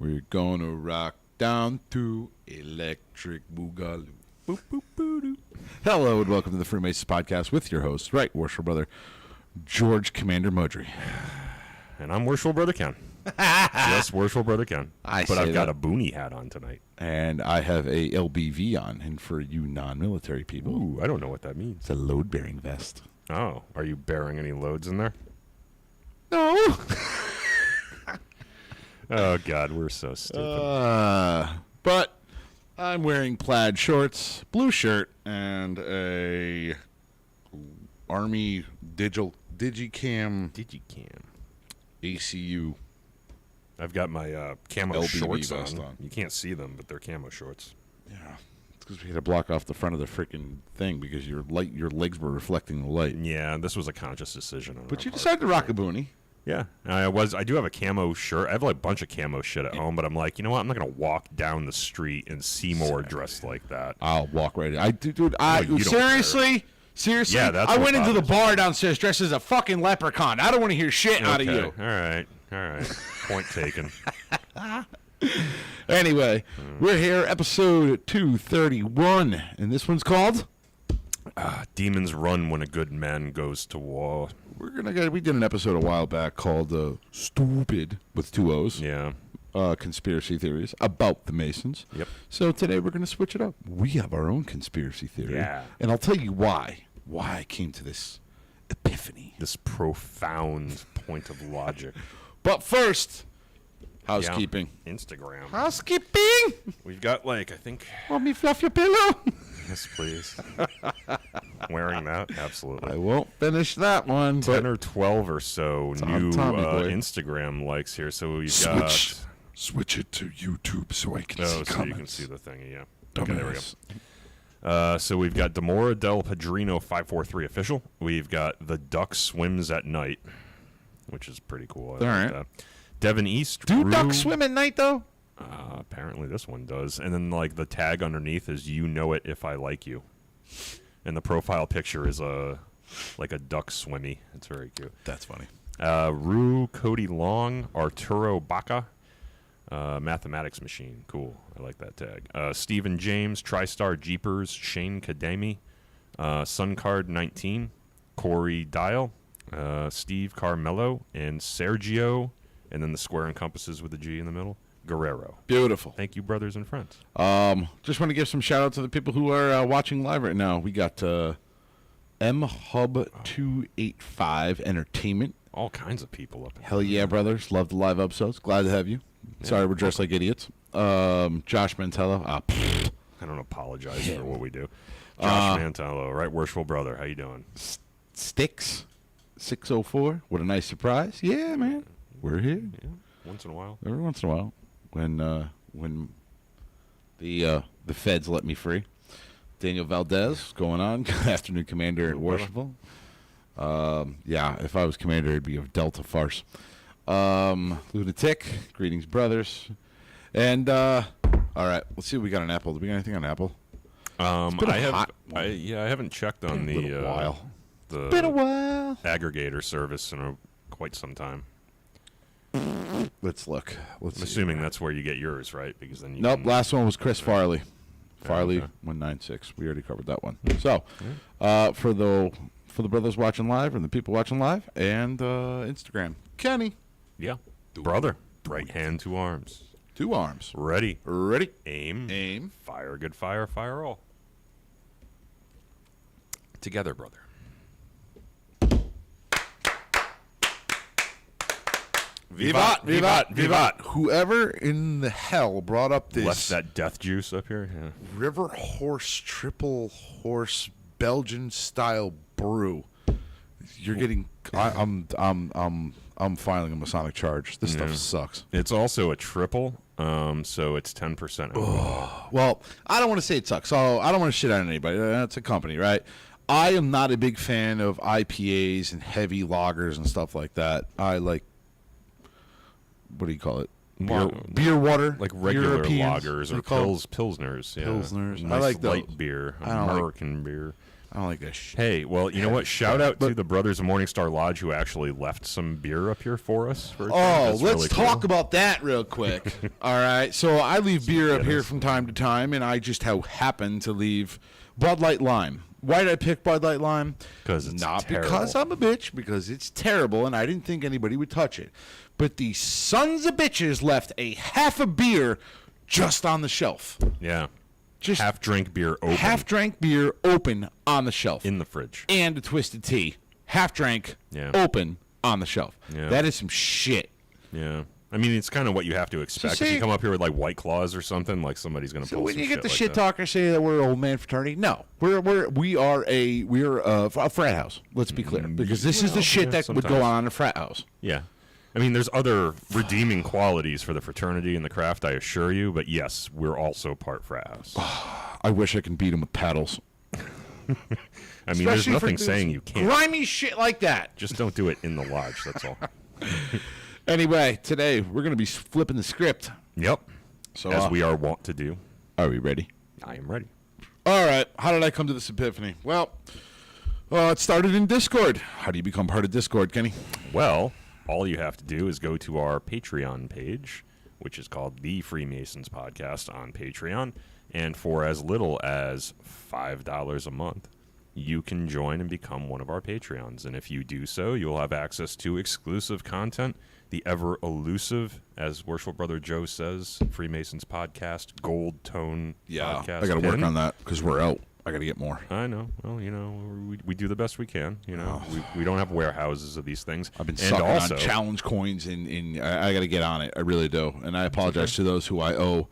We're gonna rock down to electric boogaloo. Boop, boop, boo, doo. Hello and welcome to the Freemasons Podcast with your host, right, worshipful brother, George Commander Mudry. And I'm worshipful brother Ken. Yes, worshipful brother Ken. But I've got a boonie hat on tonight. And I have a LBV on, and for you non-military people. Ooh, I don't know what that means. It's a load-bearing vest. Oh, are you bearing any loads in there? No. Oh, God, we're so stupid. But I'm wearing plaid shorts, blue shirt, and a Army Digicam ACU. I've got my camo LBV shorts vest on. on. You can't see them, but they're camo shorts. Yeah, it's because we had to block off the front of the freaking thing because your legs were reflecting the light. Yeah, this was a conscious decision. But you decided to rock a boonie. Yeah, I do have a camo shirt. I have like a bunch of camo shit at home, but I'm like, you know what? I'm not gonna walk down the street and see more dressed like that. I'll walk right in. Seriously. Yeah, that's I what went into the bothers bar downstairs dressed as a fucking leprechaun. I don't want to hear shit out of you. All right. Point taken. Anyway, we're here, episode 231, and this one's called Demons Run When a Good Man Goes to War. We did an episode a while back called Stupid with two O's. Yeah. Conspiracy theories about the Masons. Yep. So today we're going to switch it up. We have our own conspiracy theory. Yeah. And I'll tell you why I came to this epiphany. This profound point of logic. But first, housekeeping. Yeah. Instagram. Housekeeping! We've got I think... Want me fluff your pillow? Yes, please. Wearing that? Absolutely. I won't finish that one. 10 or 12 or so new Instagram likes here. So we've Switch it to YouTube so I can see comments. So you can see the thing, yeah. Okay, there we go. So we've got Demora Del Padrino 543 official. We've got The Duck Swims at Night, which is pretty cool. All right. That. Devin East. Do ducks swim at night, though? Apparently this one does. And then the tag underneath is "You know it if I like you." And the profile picture is like a duck swimmy. It's very cute. That's funny. Rue Cody Long, Arturo Baca, Mathematics Machine. Cool. I like that tag. Stephen James, TriStar Jeepers, Shane Kadami, Suncard 19, Corey Dial, Steve Carmelo, and Sergio, and then the square encompasses with the G in the middle, Guerrero. Beautiful. Thank you, brothers and friends. Just want to give some shout out to the people who are watching live right now. We got MHub285 Entertainment. All kinds of people up. Hell yeah, brothers. Love the live episodes. Glad to have you. Yeah. Sorry we're dressed like idiots. Josh Mantello. I don't apologize for what we do. Josh Mantello, right worshipful brother. How you doing? Sticks 604. What a nice surprise. Yeah, man. We're here. Yeah. Once in a while. Every once in a while. When the feds let me free. Daniel Valdez, going on. Good afternoon, Commander at Worshipful. Yeah, if I was Commander, it'd be a Delta farce. Lunatic, greetings, brothers. And, all right, let's see what we got on Apple. Do we got anything on Apple? I haven't checked on the been a while. Aggregator service in quite some time. Let's look. I'm assuming that's where you get yours, right? Because then last one was Chris Farley. Farley 196. We already covered that one. So, for the brothers watching live and the people watching live and Instagram, Kenny. Yeah. Brother. Right hand, two arms. Two arms. Ready. Aim. Fire. Good fire. Fire all. Together, brother. Vivat. Whoever in the hell brought up this left that death juice up here. Yeah. River Horse Triple Horse Belgian style brew. You're getting. I'm filing a Masonic charge. This stuff sucks. It's also a triple, so it's 10%. Well, I don't want to say it sucks. So I don't want to shit on anybody. That's a company, right? I am not a big fan of IPAs and heavy lagers and stuff like that. I like. What do you call it? Beer water, like regular Europeans, lagers or pilsners. Yeah. Pilsners. Nice I like light those. beer, American beer. I don't like this shit. Hey, well, you know what? Shout out to the Brothers of Morningstar Lodge who actually left some beer up here for us. Let's talk about that real quick. All right. So I leave beer up here from time to time, and I just happen to leave Bud Light Lime. Why did I pick Bud Light Lime? Because it's not terrible. Because I'm a bitch, because it's terrible, and I didn't think anybody would touch it. But these sons of bitches left a half a beer just on the shelf. Yeah. Just half-drink beer open. Half-drank beer open on the shelf. In the fridge. And a twisted tea. Half-drank, open on the shelf. Yeah. That is some shit. Yeah. I mean, it's kind of what you have to expect. If you come up here with, like, White Claws or something, like, somebody's going to pull some shit. So when you get the shit talker say that we're an old man fraternity, no. We are a frat house, let's be clear. Because this is the shit that would go on in a frat house. Yeah. I mean, there's other redeeming qualities for the fraternity and the craft, I assure you. But yes, we're also part frat house. I wish I could beat them with paddles. I mean, there's nothing saying you can't. Grimy shit like that. Just don't do it in the lodge, that's all. Anyway, today we're going to be flipping the script. Yep. So, as we are wont to do. Are we ready? I am ready. All right. How did I come to this epiphany? Well, it started in Discord. How do you become part of Discord, Kenny? Well, all you have to do is go to our Patreon page, which is called The Freemasons Podcast on Patreon. And for as little as $5 a month, you can join and become one of our Patreons. And if you do so, you'll have access to exclusive content, the ever elusive, as Worshipful Brother Joe says, Freemasons Podcast, Gold Tone Podcast. I got to work on that because we're out. I got to get more. I know. Well, you know, we do the best we can. You know, we don't have warehouses of these things. I've been sucking on challenge coins, and I got to get on it. I really do. And I apologize to those who I owe.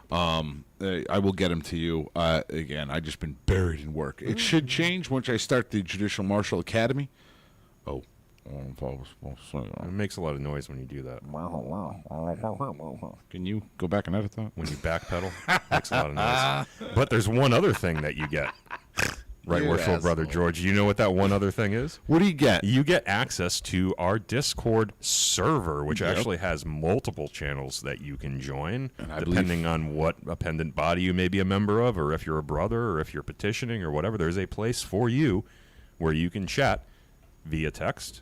I will get them to you. Again, I've just been buried in work. It should change once I start the Judicial Marshal Academy. It makes a lot of noise when you do that. Can you go back and edit that? When you backpedal, it makes a lot of noise. But there's one other thing that you get. Right, Worshipful Brother George. You know what that one other thing is? What do you get? You get access to our Discord server, which actually has multiple channels that you can join, depending on what appendant body you may be a member of, or if you're a brother, or if you're petitioning, or whatever. There's a place for you where you can chat via text,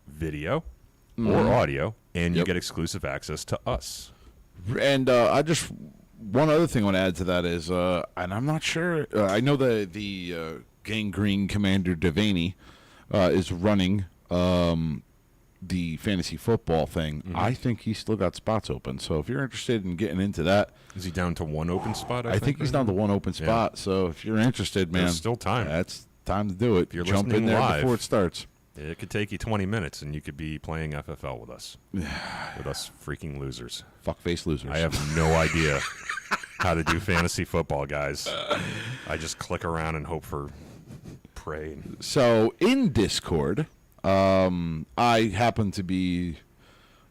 video, or audio, and you get exclusive access to us. And one other thing I want to add to that is, and I'm not sure, I know the Gangrene Commander Devaney is running the fantasy football thing. I think he's still got spots open. So if you're interested in getting into that. Is he down to one open spot? I think he's down to one open spot. Yeah. So if you're interested, man. There's still time. That's time to do it. If you're Jump in there live, before it starts. It could take you 20 minutes, and you could be playing FFL with us. With us freaking losers. Fuckface losers. I have no idea how to do fantasy football, guys. I just click around and hope for prey. So, in Discord, I happen to be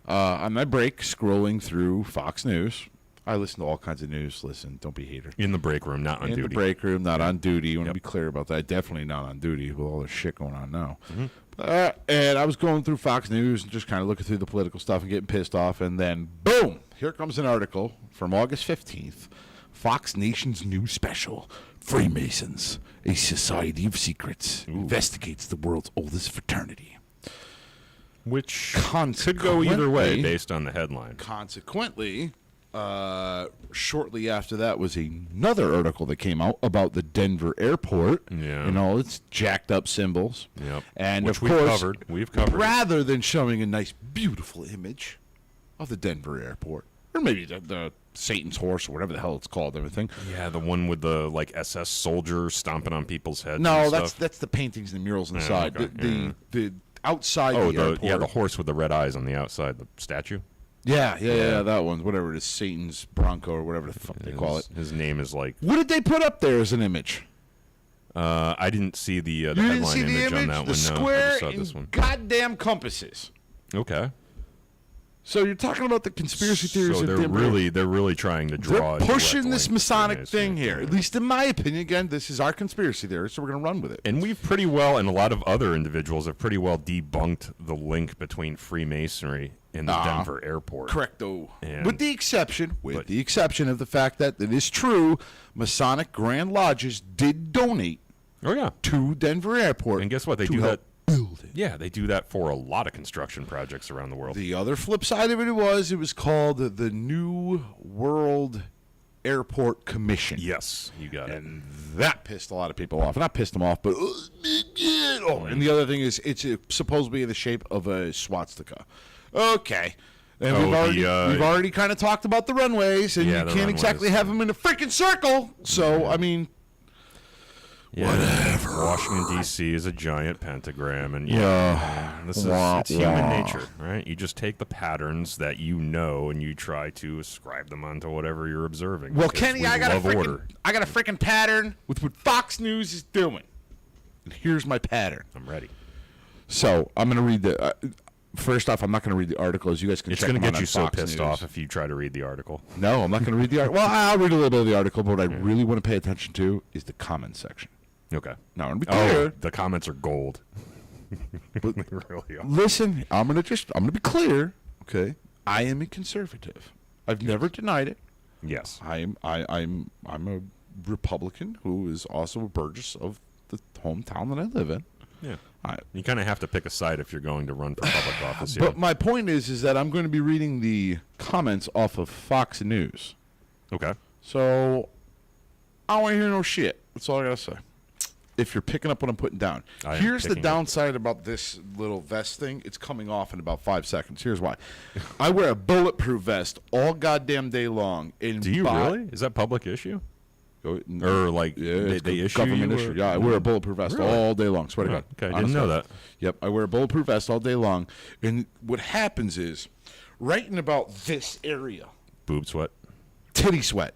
on my break scrolling through Fox News. I listen to all kinds of news. Listen, don't be a hater. In the break room, not on duty. In the break room, not on duty. You want to be clear about that. Definitely not on duty with all this shit going on now. And I was going through Fox News and just kind of looking through the political stuff and getting pissed off. And then, boom, here comes an article from August 15th. Fox Nation's new special, Freemasons, a Society of Secrets, investigates the world's oldest fraternity. Which could go either way based on the headline. Consequently, shortly after that was another article that came out about the Denver airport and all its jacked up symbols. Yep. And which of course, we've covered. Rather than showing a nice, beautiful image of the Denver airport, or maybe the Satan's horse or whatever the hell it's called, everything. Yeah, the one with the SS soldier stomping on people's heads. No, that's the paintings and the murals inside. Okay. The outside the airport. The horse with the red eyes on the outside, the statue. Yeah, that one. Whatever it is, Satan's Bronco or whatever the fuck they call it. His name is like. What did they put up there as an image? I didn't see the you headline didn't see the image on that the one. Square I just saw this one. Goddamn compasses. Okay. So you're talking about the conspiracy theories. So they're really trying to draw. They're pushing this Masonic thing here. At least in my opinion. Again, this is our conspiracy theory, so we're going to run with it. And we've pretty well, and a lot of other individuals have pretty well debunked the link between Freemasonry and the Denver airport. Correcto. With the exception of the fact that it is true, Masonic Grand Lodges did donate Oh yeah. to Denver Airport. And guess what? They to do help that. build it. Yeah, they do that for a lot of construction projects around the world. The other flip side of it was called the New World Airport Commission. Yes, you got it. And that pissed a lot of people off. Not pissed them off, but and the other thing is it's supposed to be in the shape of a swastika. Okay. And we've already kind of talked about the runways, and you can't exactly have them in a freaking circle. So, I mean, whatever. Washington, D.C. is a giant pentagram, and it's human nature, right? You just take the patterns that you know, and you try to ascribe them onto whatever you're observing. Well, Kenny, I got a freaking pattern with what Fox News is doing. And here's my pattern. I'm ready. So, I'm going to read the... first off, I'm not going to read the articles. You guys can check them out. It's going to get you so Fox pissed News. off if you try to read the article. No, I'm not going to read the article. Well, I'll read a little bit of the article, but what I really want to pay attention to is the comments section. Okay. Now, I'm going to be clear. The comments are gold. But They really are. listen, I'm going to be clear, okay? I am a conservative. I've never denied it. Yes. I'm a Republican who is also a Burgess of the hometown that I live in. Yeah. You kind of have to pick a side if you're going to run for public office. Yeah. But my point is that I'm going to be reading the comments off of Fox News. Okay. So I don't want to hear no shit. That's all I got to say. If you're picking up what I'm putting down. Here's the downside about this little vest thing. It's coming off in about 5 seconds. Here's why. I wear a bulletproof vest all goddamn day long. Do you really? Is that public issue? Or like they issue government you? issue. Yeah, I wear a bulletproof vest all day long. Swear to God. Okay, I didn't know that. Yep, I wear a bulletproof vest all day long. And what happens is, right in about this area, Boob sweat. Titty sweat,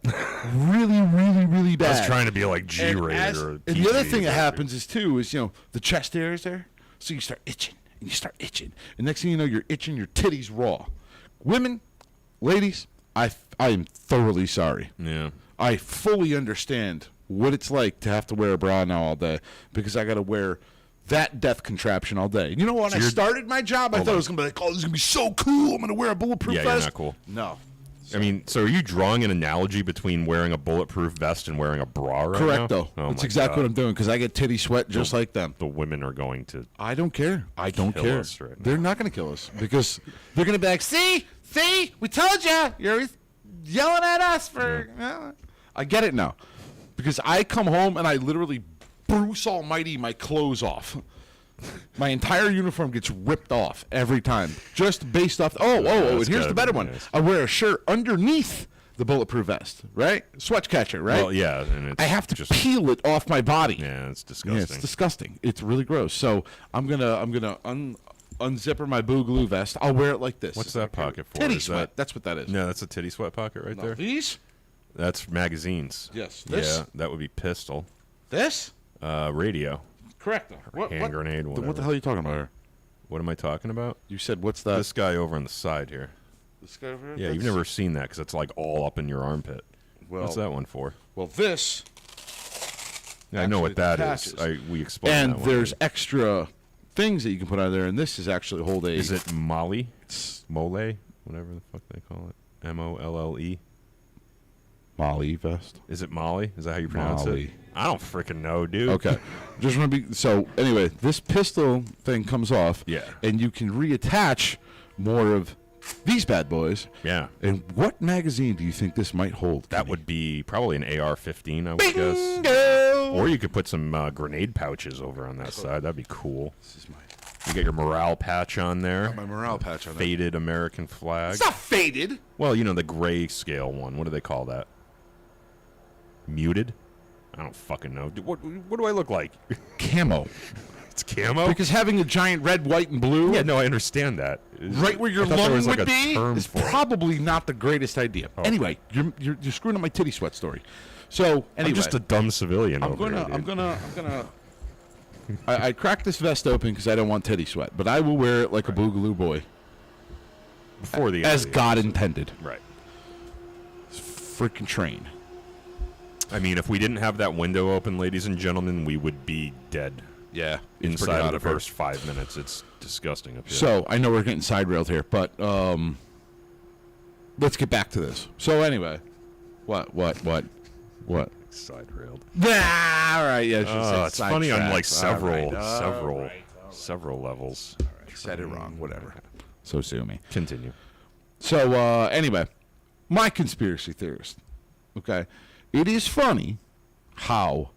really, really, really bad. I was trying to be like G-rated or and the other thing that happens is the chest area is there, so you start itching and you start itching, and next thing you know, you're itching your titties raw. Women, ladies, I am thoroughly sorry. Yeah. I fully understand what it's like to have to wear a bra now all day because I got to wear that death contraption all day. You know, when I started my job, I thought it was going to be like, oh, this is going to be so cool. I'm going to wear a bulletproof vest. Yeah, you're not cool. No. I mean, so are you drawing an analogy between wearing a bulletproof vest and wearing a bra right Correct, now? though. Oh That's exactly what I'm doing because I get titty sweat just like them. The women are going to... I don't care. I don't kill care. us right now. They're not going to kill us because they're going to be like, see, we told you. You're always yelling at us for... I get it now because I come home and I literally Bruce Almighty my clothes off. My entire uniform gets ripped off every time just based off. And here's the better one. Nice. I wear a shirt underneath the bulletproof vest, right? Sweat catcher, right? Well, yeah. And it's I have to just peel it off my body. Yeah, it's disgusting. Yeah, it's disgusting. It's really gross. So I'm gonna unzipper my boogaloo vest. I'll wear it like this. What's that pocket for? Titty sweat. That's what that is. No, that's a titty sweat pocket right there. These? That's magazines. Yes. This? Yeah, that would be pistol. This? Radio. Correct. Hand grenade, whatever. What the hell are you talking about here? What am I talking about? You said what's that? This guy over on the side here. This guy over here? Yeah, you've never seen that because it's like all up in your armpit. Well, what's that one for? Well, this. Yeah, I know what that is. We explained and that one. there's extra things that you can put on there, and this is actually hold a. Is it Molly? It's Mole, whatever the fuck they call it. Molle. Molly vest. Is it Molly? Is that how you pronounce Molly. it? I don't freaking know, dude. Okay. Just want to be so. Anyway, this pistol thing comes off. Yeah. And you can reattach more of these bad boys. Yeah. And what magazine do you think this might hold? That would be probably an AR-15, I would guess. Bingo! Or you could put some grenade pouches over on that side. That'd be cool. This is my. You got your morale patch on there. Got my morale patch on there. Faded American flag. It's not faded. Well, you know, the grayscale one. What do they call that? Muted? I don't fucking know. What do I look like? Camo. It's camo? Because having a giant red, white, and blue. Yeah, no, I understand that. Right where your I thought there lung was, like, would a be term is for it. probably not the greatest idea. Oh. Anyway, you're screwing up my titty sweat story. So anyway, I'm just a dumb civilian I'm over gonna here, dude. I cracked this vest open because I don't want titty sweat, but I will wear it like a boogaloo boy, Before the as end of the God episode. intended. Right. Freaking train. I mean, if we didn't have that window open, ladies and gentlemen, we would be dead. Yeah, Inside of the first 5 minutes. It's disgusting up here. So I know we're getting side railed here, but let's get back to this. So anyway, what? What? Side railed. All right, yeah. It's funny on like several levels. Said it wrong. Whatever. So sue me. Continue. So anyway, my conspiracy theorist. Okay, it is funny how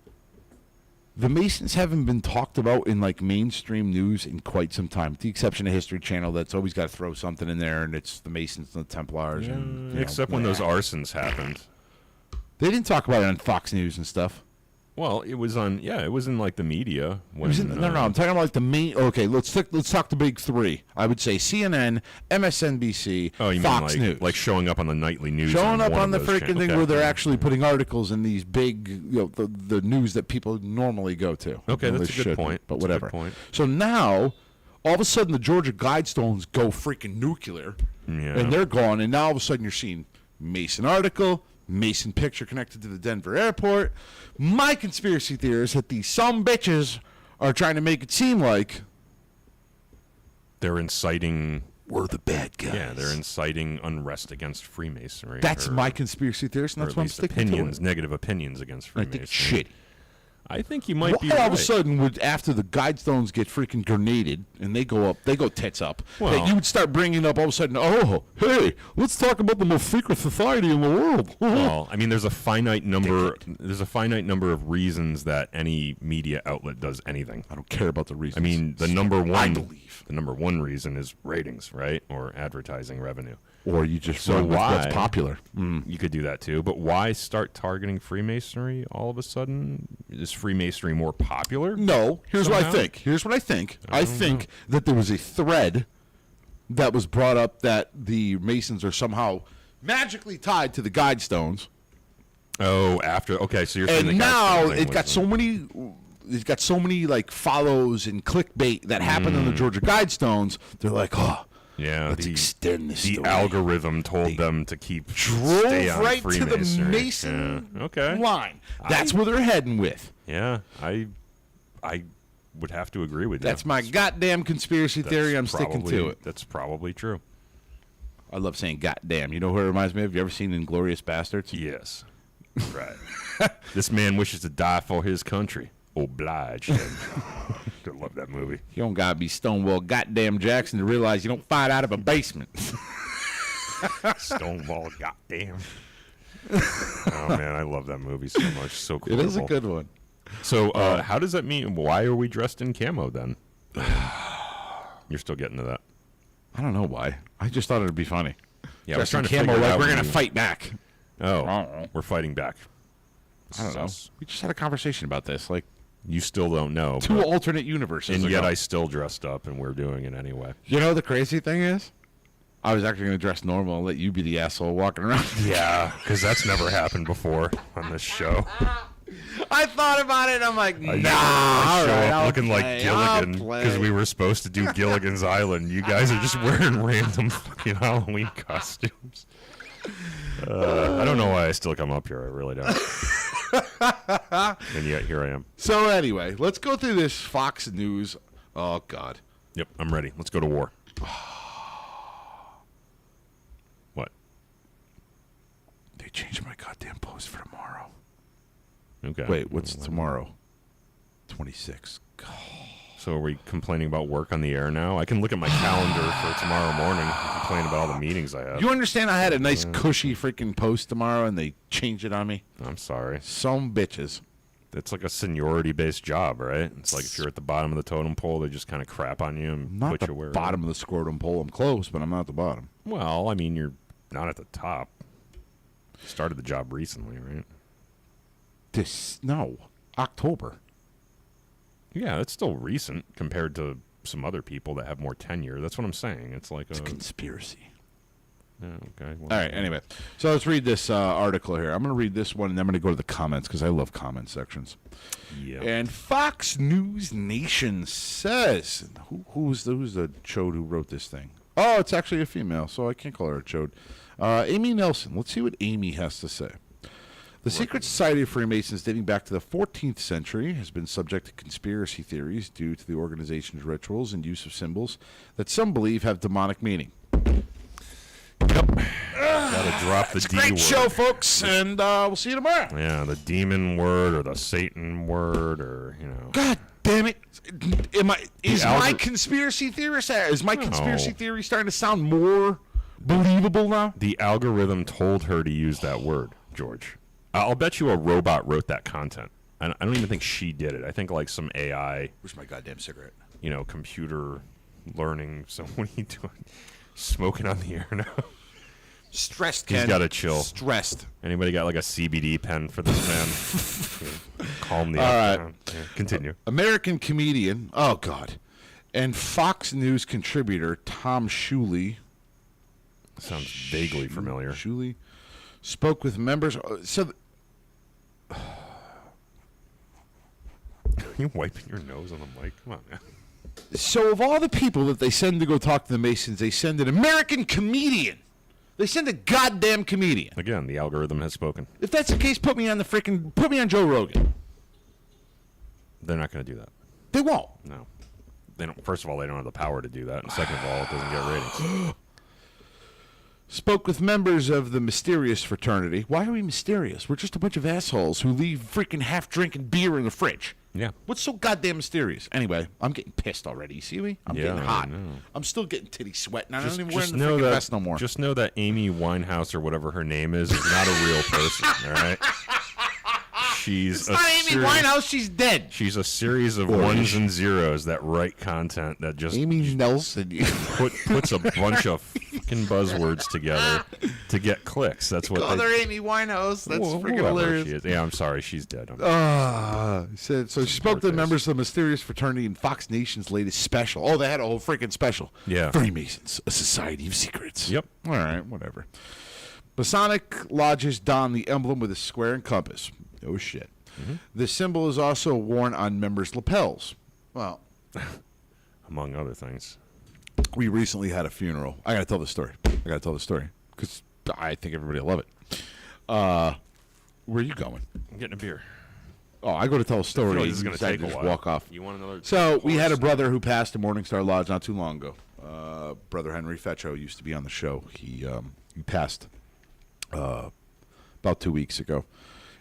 the Masons haven't been talked about in like mainstream news in quite some time, with the exception of History Channel. That's always got to throw something in there, and it's the Masons and the Templars. And, Except when those arsons happened. They didn't talk about it on Fox News and stuff. Well, it was on. Yeah, it was in like the media. When, No. I'm talking about like the main. Okay, let's talk the big three. I would say CNN, MSNBC, you Fox mean News. like showing up on the nightly news. Showing up on the those freaking thing okay. where they're actually putting articles in these big, the news that people normally go to. Okay, Well, that's they a good shouldn't, point. But That's a good whatever. point. So now, all of a sudden, the Georgia Guidestones go freaking nuclear, Yeah. and they're gone. And now all of a sudden, you're seeing Mason article, Mason picture connected to the Denver airport. My conspiracy theory is that these some bitches are trying to make it seem like They're inciting. we're the bad guys. Yeah, they're inciting unrest against Freemasonry. That's or- my conspiracy theorist, and or that's at why I'm least sticking opinions, to it. negative opinions against I Freemasonry. think it's shitty. I think you might be Why right. all of a sudden would after the Guidestones get freaking grenaded and they go tits up, Well- that you would start bringing up all of a sudden, oh, hey, let's talk about the most secret society in the world. Well, I mean, there's a finite number. There's a finite number of reasons that any media outlet does anything. I don't care about the reasons. I mean, the number one. I believe. The number one reason is ratings, right, or advertising revenue. Or you just So run with why? what's popular. You could do that too, but why start targeting Freemasonry all of a sudden? Is Freemasonry more popular? No, here's what I Somehow? think. I think that there was a thread that was brought up that the Masons are somehow magically tied to the Guidestones. Oh, after okay, so you're saying And the now Guidestone thing it got was- so many. It's got so many like follows and clickbait that happened on the Georgia Guidestones. They're like, oh, yeah, let's extend this. the story. algorithm told them to keep drove stay on right to the Freemasonry. Mason Yeah. Okay. line. That's where they're heading with. Yeah, I would have to agree with you. That's my goddamn conspiracy theory. I'm sticking to it. That's probably true. I love saying goddamn. You know who it reminds me of? You ever seen Inglourious Bastards? Yes. Right. This man wishes to die for his country. Obliged. I love that movie. You don't gotta be Stonewall goddamn Jackson to realize you don't fight out of a basement. Stonewall, goddamn. Oh man, I love that movie so much. So cool. It is a good one. So, how does that mean? Why are we dressed in camo then? You're still getting to that. I don't know why. I just thought it'd be funny. Yeah, I was Dressed in trying to camo, figure like out we're when gonna you- fight back. Oh, we're fighting back. I don't know. Sus. We just had a conversation about this, like You still don't know. two but- alternate universes. and yet ago. I still dressed up, and we're doing it anyway. You know the crazy thing is, I was actually going to dress normal and let you be the asshole walking around. Yeah, because that's never happened before on this show. I thought about it. I'm like, nah. I all show right, up I'll looking play, like Gilligan I'll because play. we were supposed to do Gilligan's Island. You guys are just wearing random fucking Halloween costumes. I don't know why I still come up here. I really don't. And yet here I am. So anyway, let's go through this Fox News. Oh God. Yep, I'm ready. Let's go to war. What? They changed my goddamn post for tomorrow. Okay. Wait, what's tomorrow? 26. So are we complaining about work on the air now? I can look at my calendar for tomorrow morning and complain about all the meetings I have. You understand I had a nice cushy freaking post tomorrow and they changed it on me? I'm sorry. Some bitches. It's like a seniority-based job, right? It's like if you're at the bottom of the totem pole, they just kind of crap on you and Not put the you where. bottom of the scrotum pole. I'm close, but I'm not at the bottom. Well, I mean, you're not at the top. You started the job recently, right? October. Yeah, that's still recent compared to some other people that have more tenure. That's what I'm saying. It's like It's a a conspiracy. yeah, okay. Well, All right, anyway. So let's read this article here. I'm going to read this one, and then I'm going to go to the comments because I love comment sections. Yeah. And Fox News Nation says, who's the chode who wrote this thing? Oh, it's actually a female, so I can't call her a chode. Amy Nelson. Let's see what Amy has to say. The secret society of Freemasons, dating back to the 14th century, has been subject to conspiracy theories due to the organization's rituals and use of symbols that some believe have demonic meaning. Yep. Gotta drop the D Great word. show, folks, and we'll see you tomorrow. Yeah, the demon word or the Satan word or, God damn it! Is my algor- conspiracy theory starting to sound more believable now? The algorithm told her to use that word, George. I'll bet you a robot wrote that content. I don't even think she did it. I think like some AI, Where's my goddamn cigarette? computer learning. So what are you doing? Smoking on the air now? Stressed, He's Ken. gotta chill. Stressed. Anybody got like a CBD pen for this man? Calm the All right. down. Yeah, continue. American comedian, oh God, and Fox News contributor Tom Shuley. Sounds vaguely familiar. Shuley spoke with members. Are you wiping your nose on the mic? Come on, man. So of all the people that they send to go talk to the Masons, they send an American comedian. They send a goddamn comedian. Again, the algorithm has spoken. If that's the case, put me on Joe Rogan. They're not going to do that. They won't. No. They don't. First of all, they don't have the power to do that. And second of all, it doesn't get ratings. Spoke with members of the mysterious fraternity. Why are we mysterious? We're just a bunch of assholes who leave freaking half-drinking beer in the fridge. Yeah. What's so goddamn mysterious? Anyway, I'm getting pissed already. You see me? I'm getting hot. I know. I'm still getting titty sweat, and I don't even wear Just the know freaking that. vest no more. Just know that Amy Winehouse or whatever her name is not a real person. All right. She's it's not Amy Winehouse. She's dead. She's a series of Or ones and zeros that write content that just Amy Nelson. puts a bunch of fucking buzzwords together to get clicks. That's what Call they. her Amy Winehouse. That's freaking Whoever hilarious. she is. Yeah, I'm sorry, she's dead. Said so. She spoke to birthdays. members of the mysterious fraternity in Fox Nation's latest special. Oh, they had a whole freaking special. Yeah. Freemasons, a society of secrets. Yep. All right, whatever. Masonic lodges don the emblem with a square and compass. Oh shit. Mm-hmm. The symbol is also worn on members' lapels. Well, Among other things. we recently had a funeral. I gotta tell the story because I think everybody will love it. Where are you going? I'm getting a beer. Oh, I go to tell a story. I feel like and this is you going to decide take to a just while. walk off. You want another? So we had a course? brother who passed in Morningstar Lodge not too long ago. Brother Henry Fetcho used to be on the show. He passed about 2 weeks ago,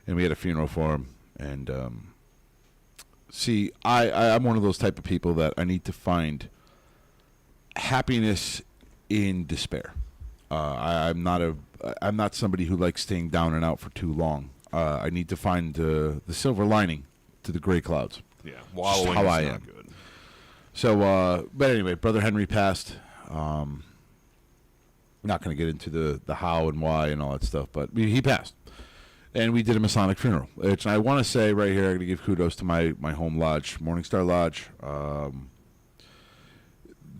and we had a funeral for him. And see, I'm one of those type of people that I need to find happiness in despair. I'm not somebody who likes staying down and out for too long. I need to find the silver lining to the gray clouds. Yeah, Just wallowing how is I not am. good. So, but anyway, Brother Henry passed. Not going to get into the how and why and all that stuff, but he passed. And we did a Masonic funeral. Which I want to say right here, I'm going to give kudos to my home lodge, Morningstar Lodge.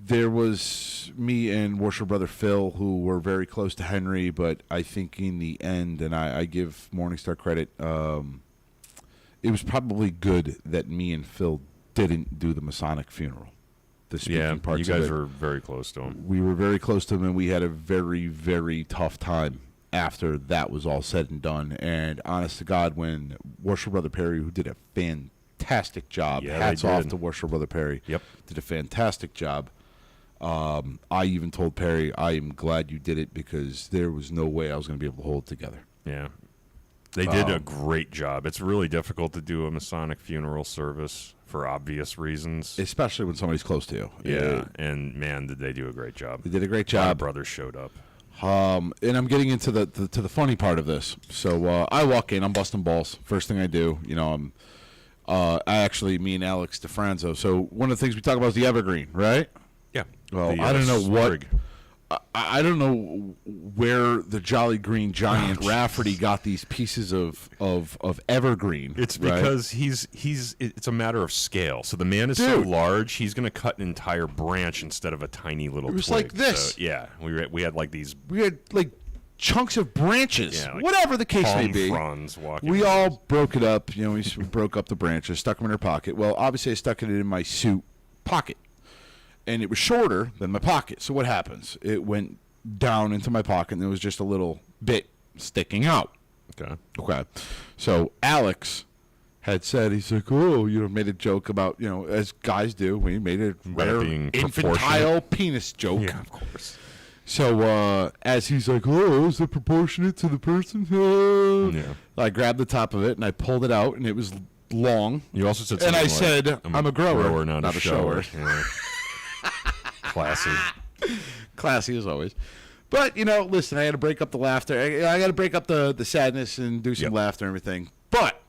There was me and Worship Brother Phil, who were very close to Henry, but I think in the end, and I give Morningstar credit, it was probably good that me and Phil didn't do the Masonic funeral. The speaking Yeah, parts you guys of it. were very close to him. We were very close to him, and we had a very, very tough time after that was all said and done. And honest to God, when Worship Brother Perry, who did a fantastic job, Yeah, hats they off did. to Worship Brother Perry, Yep. did a fantastic job. I even told Perry, I am glad you did it because there was no way I was going to be able to hold it together. Yeah. They did a great job. It's really difficult to do a Masonic funeral service for obvious reasons. Especially when somebody's close to you. Yeah, and man, did they do a great job. They did a great A lot of job. brothers showed up. And I'm getting into the funny part of this. So I walk in, I'm busting balls. First thing I do, me and Alex DeFranzo. So one of the things we talk about is the evergreen, right? Yeah. Well, The, I don't know sprig. I don't know where the Jolly Green Giant Rafferty got these pieces of evergreen. It's right? because it's a matter of scale. So the man is so Dude. large, he's going to cut an entire branch instead of a tiny little It was twig. like this. So, yeah, we had like these we had like chunks of branches, Yeah, like whatever the case may palm be. fronds walking. We around. all broke it up. We broke up the branches, stuck them in our pocket. Well, obviously, I stuck it in my suit pocket, and it was shorter than my pocket. So what happens? It went down into my pocket, and there was just a little bit sticking out. Okay. So Alex had said, he's like, made a joke about, as guys do. We made a About it rare being infantile proportionate. penis joke. Yeah, of course. So as he's like, oh, is it proportionate to the person? Yeah. I grabbed the top of it and I pulled it out, and it was long. You also said And something I like, said, I'm a grower, not a shower. Yeah. Classy. Classy as always. But, listen, I had to break up the laughter. I got to break up the sadness and do some laughter and everything. But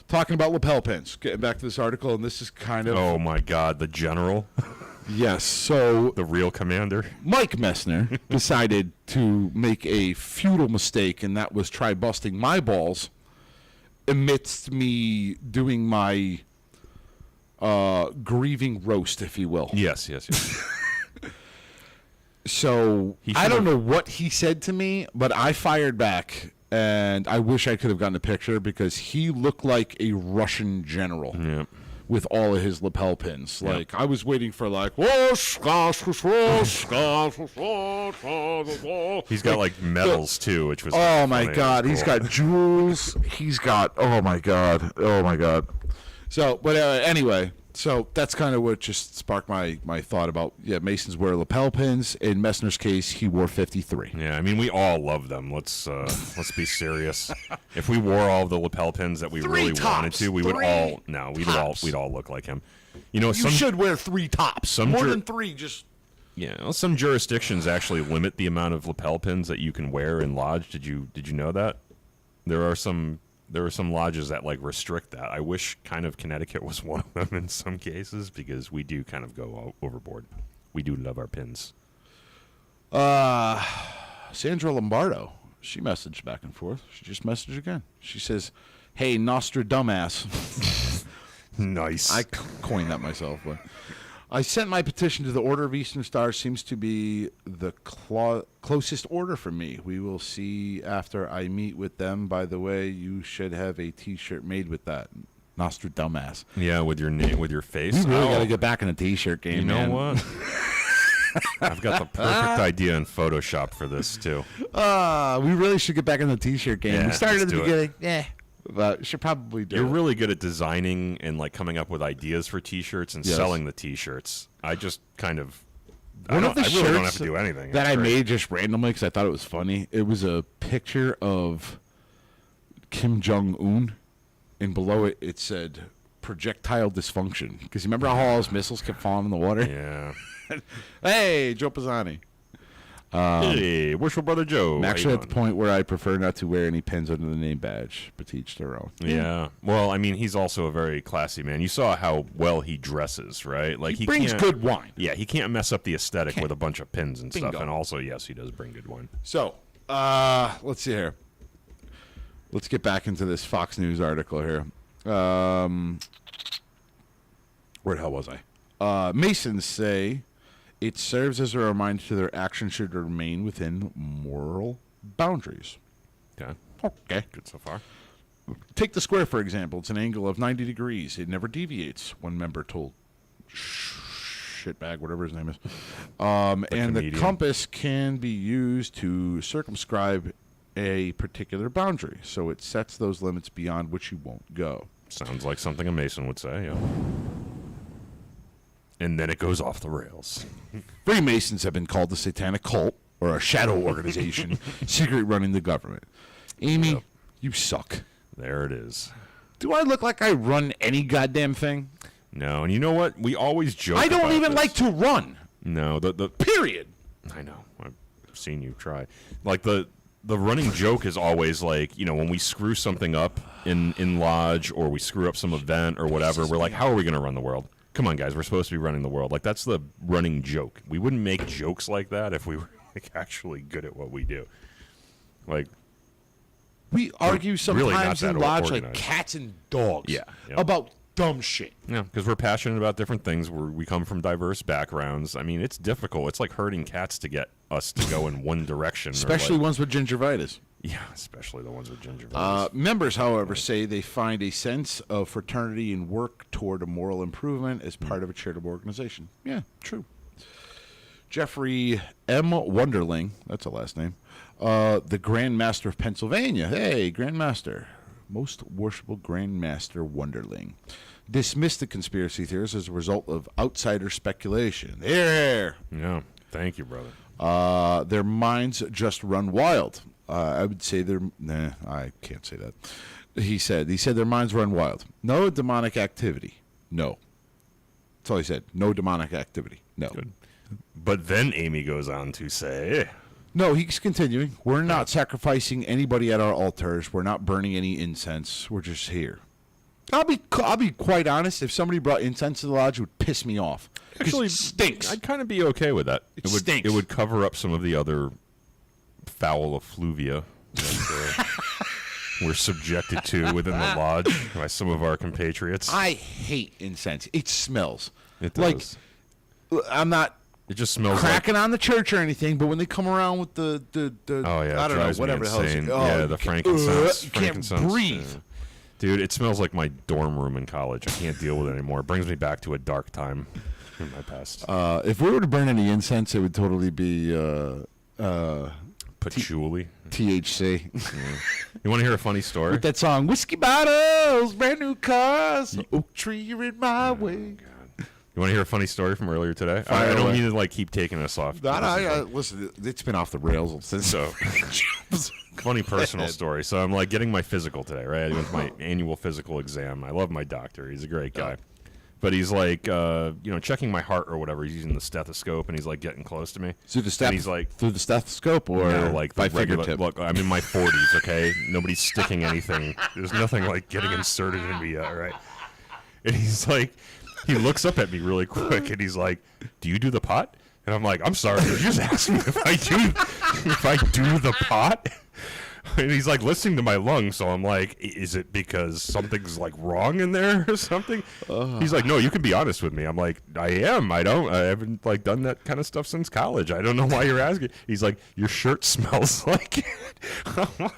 talking about lapel pins, getting back to this article, and this is kind of... Oh, my God, the general. Yes, so... The real commander. Mike Messner decided to make a futile mistake, and that was try busting my balls amidst me doing my grieving roast, if you will. Yes. So I don't know what he said to me, but I fired back, and I wish I could have gotten a picture because he looked like a Russian general with all of his lapel pins. Like I was waiting for he's got like medals too, which was oh my God, cool. He's got jewels. He's got oh my God. So, but anyway. So that's kind of what just sparked my thought about, Masons wear lapel pins. In Messner's case, he wore 53. Yeah, I mean, we all love them. Let's be serious. If we wore all the lapel pins that we really wanted to, we would all we'd all look like him. You should wear 3 tops. More than 3, just. Yeah, well, some jurisdictions actually limit the amount of lapel pins that you can wear in lodge. Did you know that? There are some lodges that restrict that. I wish kind of Connecticut was one of them in some cases because we do kind of go overboard. We do love our pins. Sandra Lombardo, she messaged back and forth. She just messaged again. She says, "Hey, Nostra dumbass." Nice. I coined that myself, but I sent my petition to the Order of Eastern Star. Seems to be the closest order for me. We will see after I meet with them. By the way, you should have a T-shirt made with that. Nostra dumbass. Yeah, with your name, with your face. We really got to get back in a T-shirt game. You know what? I've got the perfect idea in Photoshop for this too. We really should get back in the T-shirt game. Yeah, we started at the beginning. Yeah. But should probably do. You're really good at designing and coming up with ideas for T-shirts and selling the T-shirts. I just kind of I really don't have to do anything. That I made just randomly because I thought it was funny. It was a picture of Kim Jong-un, and below it said projectile dysfunction. Because you remember how all his missiles kept falling in the water? Yeah. Hey, Joe Pisani. Hey, worshipful brother Joe. I'm actually at the point where I prefer not to wear any pins under the name badge, but to each their own. Yeah. Well, I mean, he's also a very classy man. You saw how well he dresses, right? He brings good wine. Yeah, he can't mess up the aesthetic with a bunch of pins and stuff. And also, yes, he does bring good wine. So, let's see here. Let's get back into this Fox News article here. Where the hell was I? Masons say it serves as a reminder to their actions should remain within moral boundaries. Okay. Good so far. Take the square, for example. It's an angle of 90 degrees. It never deviates, one member told shitbag, whatever his name is. And the compass can be used to circumscribe a particular boundary. So it sets those limits beyond which you won't go. Sounds like something a Mason would say, yeah. And then it goes off the rails. Freemasons have been called the satanic cult or a shadow organization secretly running the government. Amy, you suck. There it is. Do I look like I run any goddamn thing? No, and you know what? We always joke I don't about even this. like to run. No, the period. I know. I've seen you try. Like the running joke is always like, when we screw something up in lodge or we screw up some event or whatever, we're like, how are we going to run the world? Come on, guys, we're supposed to be running the world. Like, that's the running joke. We wouldn't make jokes like that if we were actually good at what we do. Like, we argue sometimes really in lodge like cats and dogs about dumb shit. Yeah, because we're passionate about different things. We come from diverse backgrounds. I mean, it's difficult. It's like herding cats to get us to go in one direction. Especially ones with gingivitis. Yeah, especially the ones with gingivitis. Members, however, say they find a sense of fraternity and work toward a moral improvement as part of a charitable organization. Yeah, true. Jeffrey M. Wonderling, that's a last name, the Grand Master of Pennsylvania. Hey, Grand Master. Most worshipful Grand Master Wonderling. Dismissed the conspiracy theories as a result of outsider speculation. Here. Yeah, thank you, brother. Their minds just run wild. I would say I can't say that. He said their minds run wild. No demonic activity. No. That's all he said. No demonic activity. No. Good. But then Amy goes on to say, no, he's continuing. We're not sacrificing anybody at our altars. We're not burning any incense. We're just here. I'll be quite honest. If somebody brought incense to the lodge, it would piss me off. Actually, it stinks. I'd kind of be okay with that. It stinks. It would cover up some of the other foul effluvia that we're subjected to within the lodge by some of our compatriots. I hate incense. It smells. It does. Like, I'm not. It just smells cracking on the church or anything, but when they come around with the oh yeah, I don't know, whatever the hell it's yeah, the frankincense. You can't breathe. Yeah. Dude, it smells like my dorm room in college. I can't deal with it anymore. It brings me back to a dark time in my past. If we were to burn any incense, it would totally be patchouli. THC. Yeah. You want to hear a funny story? With that song, Whiskey Bottles, Brand New Cars, Oak Tree, You're in My Way. You want to hear a funny story from earlier today? Fire I don't away. mean to keep taking us off. Listen, it's been off the rails since. So, funny personal story. So I'm getting my physical today, right? I went to my annual physical exam. I love my doctor. He's a great guy. But he's checking my heart or whatever. He's using the stethoscope and he's getting close to me. Through the and he's through the stethoscope or by regular fingertip? Look, I'm in my 40s, okay? Nobody's sticking anything. There's nothing getting inserted into me yet, right? And he's he looks up at me really quick and he's like, "Do you do the pot?" And I'm like, "I'm sorry, did you just ask me if I do the pot?" And he's listening to my lungs, so I'm like, "Is it because something's wrong in there or something?" He's like, "No, you can be honest with me." I'm like, "I am. I haven't done that kind of stuff since college. I don't know why you're asking." He's like, "Your shirt smells like it." I'm like,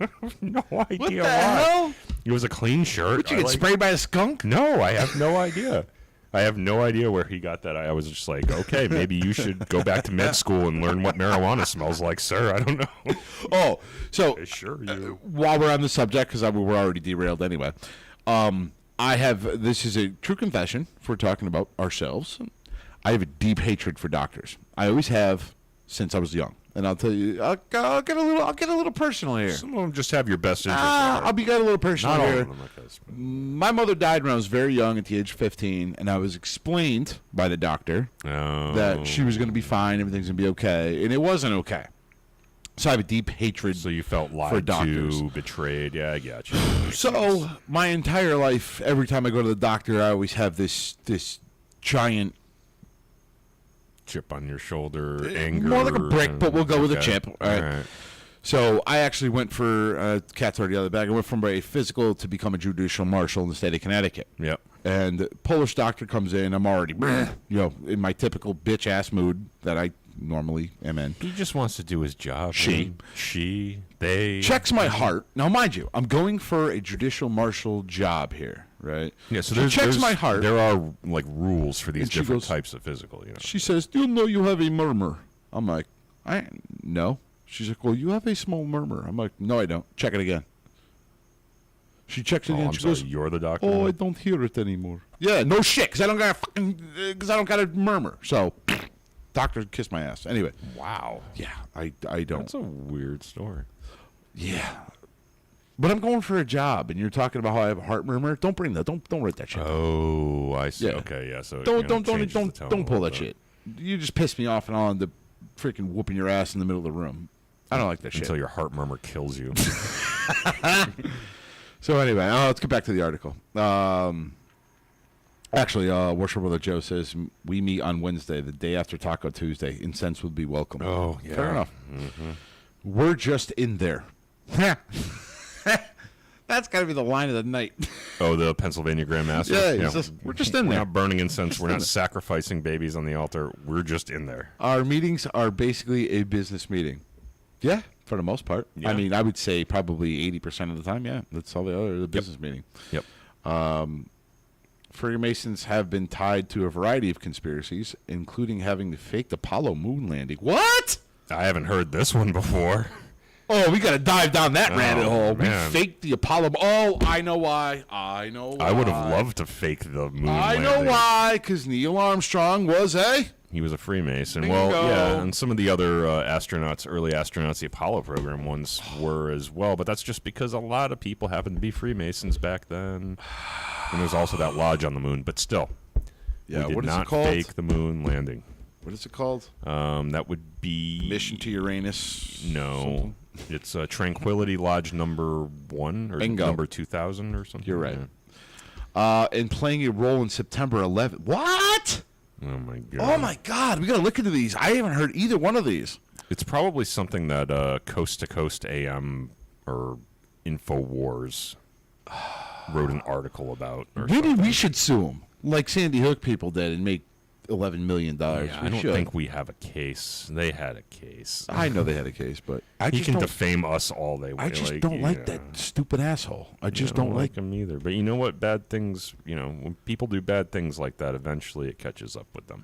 I have no idea what the why. hell? It was a clean shirt. What, you get sprayed by a skunk? No, I have no idea. I have no idea where he got that. I was just like, okay, maybe you should go back to med school and learn what marijuana smells like, sir. I don't know. Oh, so sure. While we're on the subject, because we're already derailed anyway, this is a true confession if we're talking about ourselves. I have a deep hatred for doctors. I always have since I was young. And I'll tell you, I'll get a little personal here. Some of them just have your best interest. I'll get a little personal Not here. all of them, I guess. My mother died when I was very young, at the age of 15, and I was explained by the doctor that she was going to be fine, everything's going to be okay, and it wasn't okay. So I have a deep hatred. So you felt lied to, betrayed. Yeah, I got you. So my entire life, every time I go to the doctor, I always have this giant chip on your shoulder, anger. More like a brick, but we'll go with a chip. All right. So I actually went for, cat's already out of the bag, I went from a physical to become a judicial marshal in the state of Connecticut. Yep. And Polish doctor comes in, I'm already, in my typical bitch-ass mood that I normally am in. He just wants to do his job. They. Checks my heart. Now, mind you, I'm going for a judicial marshal job here, right? Yeah, so checks my heart. There are, rules for these different goes, types of physical, She says, "Do you know you have a murmur?" I'm like, no. She's like, "Well, you have a small murmur." I'm like, "No, I don't. Check it again." She checks it again. She goes, "You're the doctor." "Oh, I don't hear it anymore." Yeah, no shit, because I don't got a murmur. So, doctor kissed my ass. Anyway. Wow. Yeah, I don't. That's a weird story. Yeah. But I'm going for a job, and you're talking about how I have a heart murmur. Don't bring that. Don't write that shit. Oh, I see. Yeah. Okay, yeah. So don't pull that shit. You just piss me off and on the freaking whooping your ass in the middle of the room. I don't like that shit. Until your heart murmur kills you. So anyway, let's get back to the article. Actually, Worship Brother Joe says we meet on Wednesday, the day after Taco Tuesday. Incense would be welcome. Oh, yeah. Fair enough. Mm-hmm. We're just in there. That's got to be the line of the night. Oh, the Pennsylvania Grand Master? Yeah, we're just in there. We're not burning incense. We're not sacrificing babies on the altar. We're just in there. Our meetings are basically a business meeting. Yeah, for the most part. Yeah. I mean, I would say probably 80% of the time, yeah. That's all the business meeting. Yep. Freemasons have been tied to a variety of conspiracies, including having the faked Apollo moon landing. What? I haven't heard this one before. Oh, we got to dive down that rabbit hole. Man. We faked the Apollo. Oh, I know why. I know why. I would have loved to fake the moon landing. I know why, because Neil Armstrong was a He was a Freemason. Bingo. Well, yeah, and some of the other astronauts, early astronauts, the Apollo program ones were as well. But that's just because a lot of people happened to be Freemasons back then. And there's also that lodge on the moon. But still, Yeah, we what did is it not called? fake the moon landing. What is it called? That would be Mission to Uranus. No, something? it's Tranquility Lodge number 1 or Bingo. number 2000 or something. You're right. Yeah. And playing a role in September 11th. What? Oh my god. Oh my God! We gotta look into these. I haven't heard either one of these. It's probably something that Coast to Coast AM or InfoWars wrote an article about. Or Maybe something. we should sue them, like Sandy Hook people did, and make $11 million. Yeah, I don't think we have a case. They had a case. I know they had a case, but I He just can don't. defame us all they want. I just don't like that stupid asshole. I just don't like. him either. But you know what? Bad things. When people do bad things like that, eventually it catches up with them.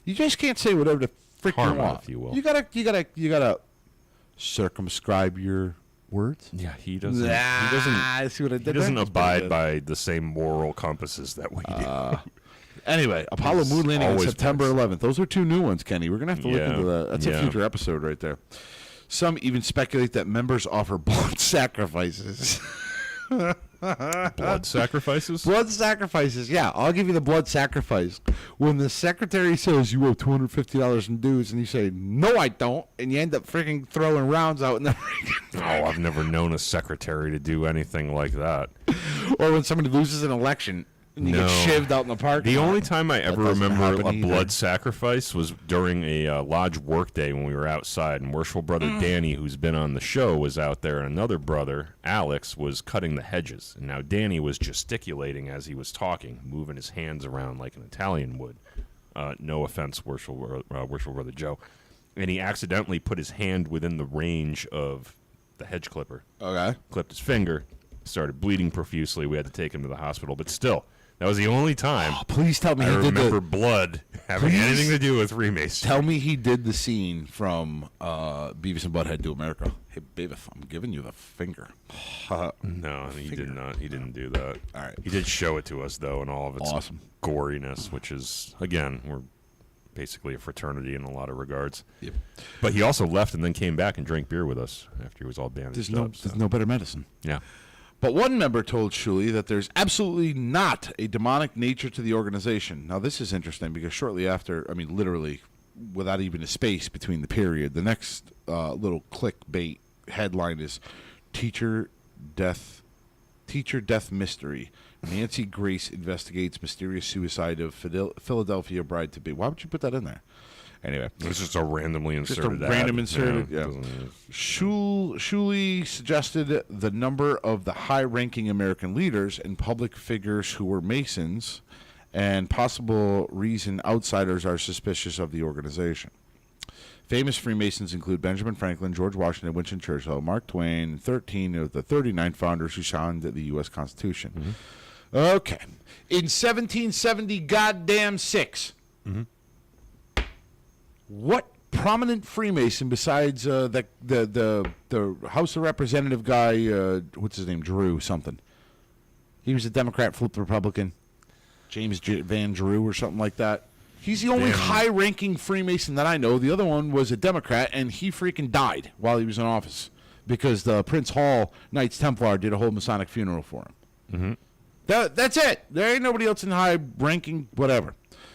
You just can't say whatever the frick you Karma, want. if you will. You gotta circumscribe your words. Yeah, he doesn't. I see what I did. He doesn't there? That's abide pretty by the same moral compasses that we do. good. Anyway, Apollo He's moon landing on always September points. 11th. Those are two new ones, Kenny. We're gonna have to look Yeah, into that. That's a yeah. future episode right there. Some even speculate that members offer blood sacrifices. Blood sacrifices? Blood sacrifices. Yeah, I'll give you the blood sacrifice. When the secretary says you owe $250 in dues, and you say no, I don't, and you end up freaking throwing rounds out in the freaking. Oh, I've never known a secretary to do anything like that. Or when somebody loses an election and you No. get shaved out in the park. The only time I ever doesn't remember happen a either. blood sacrifice was during a lodge work day when we were outside, and worshipful brother Danny, who's been on the show, was out there, and another brother, Alex, was cutting the hedges. And now Danny was gesticulating as he was talking, moving his hands around like an Italian would. No offense, worshipful brother Joe. And he accidentally put his hand within the range of the hedge clipper. Okay. Clipped his finger, started bleeding profusely. We had to take him to the hospital, but still, that was the only time Please tell me I he did remember the. blood having Please? anything to do with Freemasons. Tell me he did the scene from Beavis and Butthead Do America. Hey, baby, I'm giving you the finger. No, he did not. He didn't do that. All right. He did show it to us, though, in all of its Awesome. goriness, which is, again, we're basically a fraternity in a lot of regards. Yep. But he also left and then came back and drank beer with us after he was all bandaged up. There's no better medicine. Yeah. But one member told Shuley that there's absolutely not a demonic nature to the organization. Now, this is interesting because shortly after, I mean, literally, without even a space between the period, the next little clickbait headline is Teacher Death Mystery. Nancy Grace investigates mysterious suicide of Philadelphia bride-to-be. Why would you put that in there? Anyway. It's just a randomly inserted ad. random inserted, yeah. doesn't- Shuley suggested the number of the high-ranking American leaders and public figures who were Masons and possible reason outsiders are suspicious of the organization. Famous Freemasons include Benjamin Franklin, George Washington, Winston Churchill, Mark Twain, 13 of the 39 founders who signed the U.S. Constitution. Mm-hmm. Okay. In 1770 goddamn 6, what prominent Freemason besides the House of Representative guy, what's his name, Drew something? He was a Democrat, flipped Republican. James Van Drew or something like that. He's the only Damn. high-ranking Freemason that I know. The other one was a Democrat, and he freaking died while he was in office because the Prince Hall Knights Templar did a whole Masonic funeral for him. Mm-hmm. That's it. There ain't nobody else in high-ranking whatever.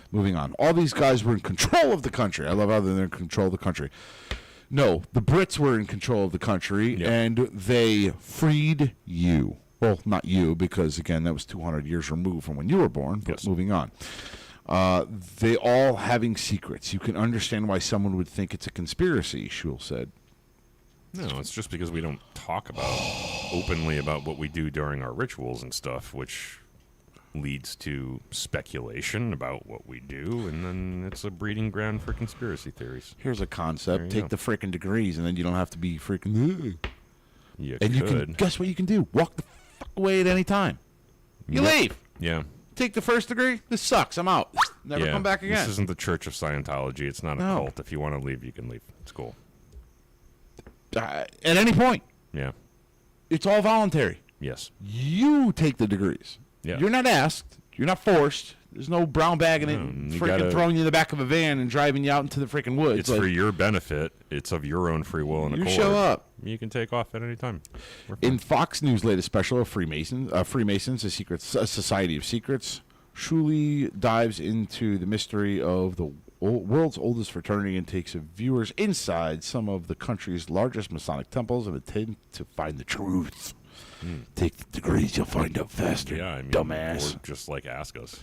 Moving on. All these guys were in control of the country. I love how they're in control of the country. No, the Brits were in control of the country, Yep. and they freed you. Well, not you, because, again, that was 200 years removed from when you were born, but Yes. moving on. They all having secrets. You can understand why someone would think it's a conspiracy, Shul said. No, it's just because we don't talk openly about what we do during our rituals and stuff, which leads to speculation about what we do, and then it's a breeding ground for conspiracy theories. Here's a There concept. you Take go. the freaking degrees, and then you don't have to be freaking... You And you could. can... Guess what you can do? Walk the fuck away at any time. You Yep. leave. Yeah. Take the first degree. This sucks. I'm out. Never Yeah. come back This again. isn't the Church of Scientology. It's not a No. cult. If you want to leave, you can leave. It's cool. At any point. Yeah. It's all voluntary. Yes. You take the degrees. Yeah. You're not asked. You're not forced. There's no brown bagging it No, and you freaking gotta- throwing you in the back of a van and driving you out into the freaking woods. It's Like, for your benefit. It's of your own free will and you accord. show up. You can take off at any time. We're fine. In Fox News' latest special of Freemasons, a Society of Secrets, truly dives into the mystery of the world's oldest fraternity and takes viewers inside some of the country's largest Masonic temples and attempt to find the truth. Take the degrees, you'll find out faster, Yeah, I mean, dumbass. or just like ask us.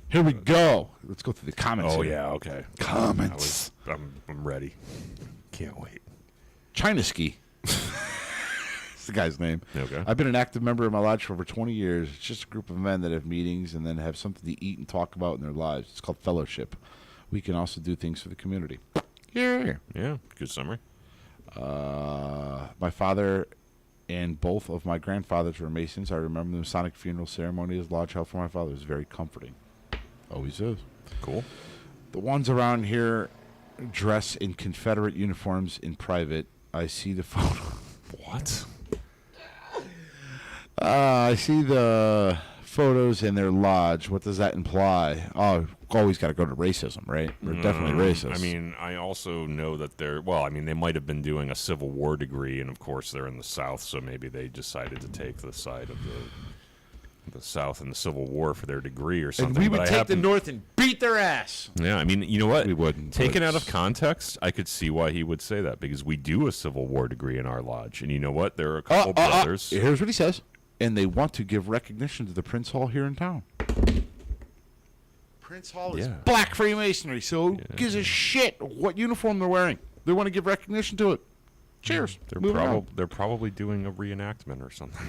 Here we go. Let's go through the comments. Oh here. yeah, okay. Comments. I'm ready. Can't wait. China Ski. It's the guy's name. Okay. I've been an active member of my lodge for over 20 years. It's just a group of men that have meetings and then have something to eat and talk about in their lives. It's called fellowship. We can also do things for the community. Yeah. Yeah, good summary. My father and both of my grandfathers were Masons. I remember the Masonic funeral ceremony as lodge held for my father. It was very comforting. Always is. Cool. The ones around here dress in Confederate uniforms in private. I see the photo. What? I see the photos in their lodge. What does that imply? Oh, always got to go to racism, right? We're definitely racist. I mean, I also know that they might have been doing a Civil War degree, and of course they're in the South, so maybe they decided to take the side of the South in the Civil War for their degree or something. and we would but take the North and beat their ass. Yeah, I mean, you know what? We wouldn't. Taken but out of context, I could see why he would say that, because we do a Civil War degree in our lodge, and you know what? There are a couple brothers. Here's what he says. And they want to give recognition to the Prince Hall here in town. Prince Hall is Yeah. black Freemasonry, so who gives a shit what uniform they're wearing? They want to give recognition to it. Cheers. Moving on. They're probably doing a reenactment or something.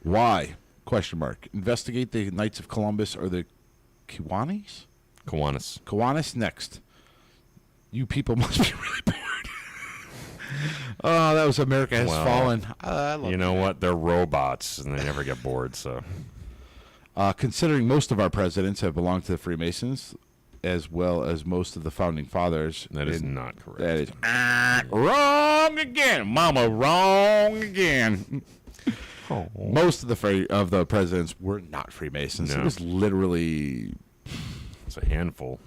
Why? Question mark. Investigate the Knights of Columbus or the Kiwanis? Kiwanis. Kiwanis next. You people must be really bored. Oh, that was America Has Well, Fallen. I love You know what? They're robots, and they never get bored, so. Considering most of our presidents have belonged to the Freemasons, as well as most of the founding fathers. That is and not correct. That is wrong again, Mama. Wrong again. Oh. Most of the presidents were not Freemasons. No. It was literally It's a handful.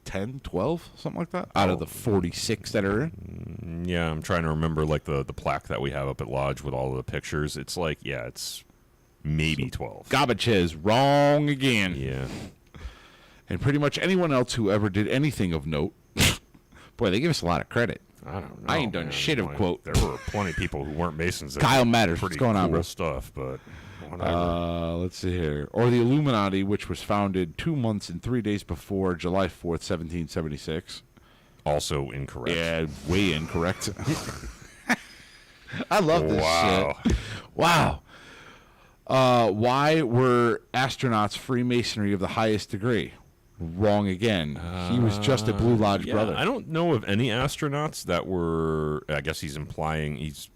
10, 12, something like that, out of the 46 that are in. Yeah, I'm trying to remember like the plaque that we have up at Lodge with all of the pictures. It's like, yeah, it's maybe 12. Garbage is wrong again. Yeah. And pretty much anyone else who ever did anything of note. Boy, they give us a lot of credit. I don't know. I ain't done man. shit of Like, quote. There were plenty of people who weren't Masons. that Kyle did Matters. pretty What's going on, cool bro? stuff, but whatever. Let's see here. Or the Illuminati, which was founded 2 months and 3 days before July 4th, 1776. Also incorrect. Yeah, way incorrect. I love this Wow. shit. Wow. Why were astronauts Freemasonry of the highest degree? Wrong again. He was just a Blue Lodge Yeah, brother. I don't know of any astronauts that were. I guess he's implying he's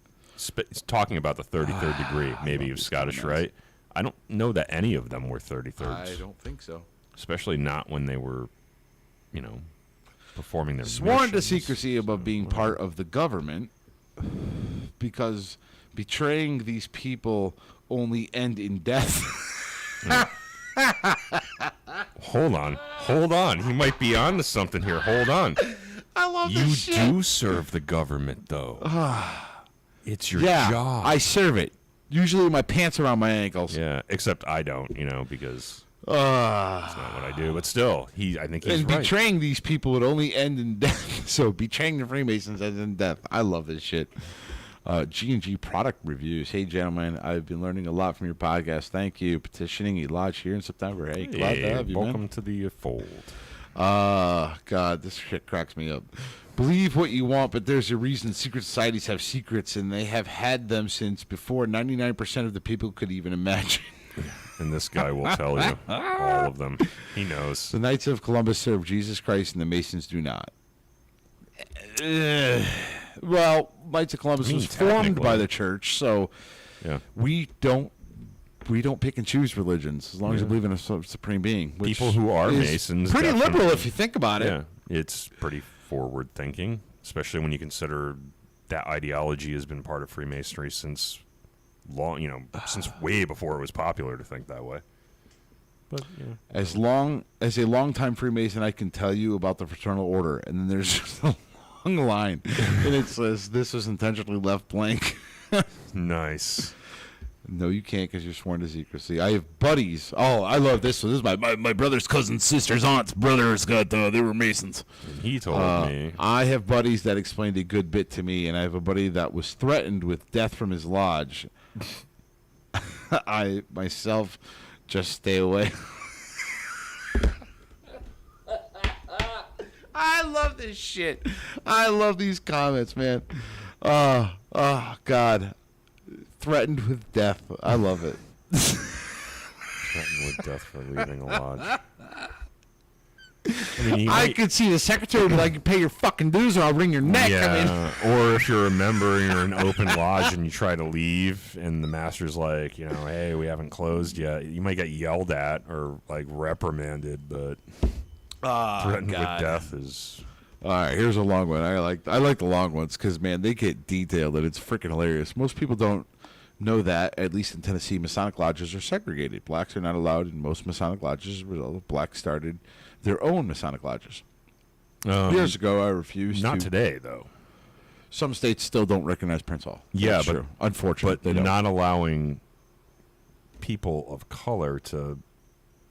talking about the 33rd degree. Maybe he was Scottish, right? I don't know that any of them were 33rds. I don't think so. Especially not when they were, performing their Sworn to missions. secrecy above being part of the government, because betraying these people only end in death. Hold on. He might be on to something here. Hold on. I love You this shit. do serve the government, though. It's your Yeah, job. I serve it. Usually with my pants around my ankles. Yeah, except I don't, because that's not what I do. But still, I think he's And right. betraying these people would only end in death. So betraying the Freemasons ends in death. I love this shit. G&G product reviews. Hey, gentlemen, I've been learning a lot from your podcast. Thank you. Petitioning a lodge here in September. Hey, glad to have you, welcome man. to the fold. God, this shit cracks me up. Believe what you want, but there's a reason secret societies have secrets, and they have had them since before 99% of the people could even imagine. And this guy will tell you all of them. He knows. The Knights of Columbus serve Jesus Christ, and the Masons do not. Well, Knights of Columbus was formed by the church, so Yeah. we don't pick and choose religions as long as you believe in a supreme being. Which People who are is Masons pretty liberal definitely- if you think about it. Yeah, it's pretty forward thinking, especially when you consider that ideology has been part of Freemasonry since long, since way before it was popular to think that way. But yeah. As a longtime Freemason, I can tell you about the fraternal order, and then there's just a long line, and it says this was intentionally left blank. Nice. No, you can't because you're sworn to secrecy. I have buddies. Oh, I love this one. This is my brother's cousin's sister's aunt's brother's got. They were Masons. And he told me. I have buddies that explained a good bit to me, and I have a buddy that was threatened with death from his lodge. I myself just stay away. I love this shit. I love these comments, man. Oh, God. Threatened with death. I love it. Threatened with death for leaving a lodge. I mean, I could see the secretary be like, pay your fucking dues or I'll wring your neck. Yeah, I mean. Or if you're a member and you're in an open lodge and you try to leave and the master's like, hey, we haven't closed yet, you might get yelled at or like reprimanded, but threatened with death is... All right, here's a long one. I like the long ones because, man, they get detailed and it's freaking hilarious. Most people don't know that, at least in Tennessee, Masonic lodges are segregated. Blacks are not allowed in most Masonic lodges as a result. Blacks started their own Masonic lodges. Years ago, I refused Not today, though. Some states still don't recognize Prince Hall. Yeah, That's but true. Unfortunately, but they don't. not allowing people of color to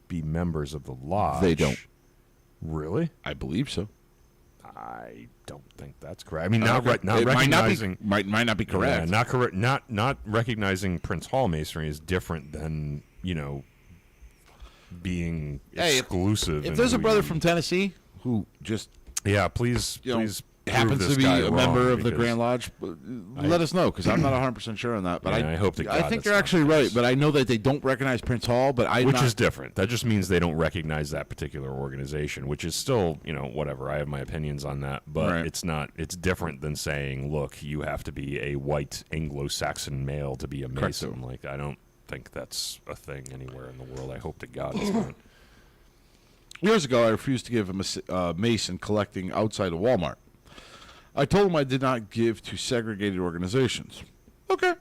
be members of the lodge. They don't. Really? I believe so. I don't think that's correct. I mean, not recognizing might not be correct. Yeah, not correct. Not recognizing Prince Hall Masonry is different than being exclusive. If there's a brother from Tennessee who just please happens to be a member of the Grand Lodge, let us know because I'm not 100% sure on that. But I hope that I think you're actually right. But I know that they don't recognize Prince Hall. But which is different. That just means they don't recognize that particular organization, which is still whatever. I have my opinions on that, but it's not. It's different than saying, look, you have to be a white Anglo-Saxon male to be a Mason. Like I don't think that's a thing anywhere in the world. I hope to God it's not. Years ago, I refused to give a Mason collecting outside of Walmart. I told him I did not give to segregated organizations. Okay.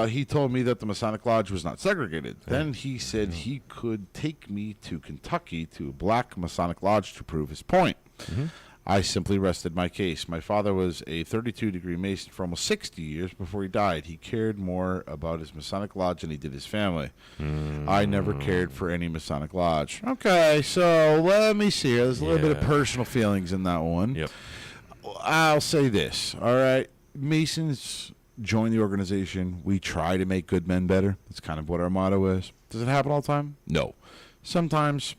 He told me that the Masonic Lodge was not segregated. Then he said he could take me to Kentucky to a black Masonic Lodge to prove his point. Mm-hmm. I simply rested my case. My father was a 32-degree Mason for almost 60 years before he died. He cared more about his Masonic Lodge than he did his family. I never cared for any Masonic Lodge. Okay, so let me see. There's a little bit of personal feelings in that one. Yep. I'll say this, all right? Masons join the organization. We try to make good men better. That's kind of what our motto is. Does it happen all the time? No. Sometimes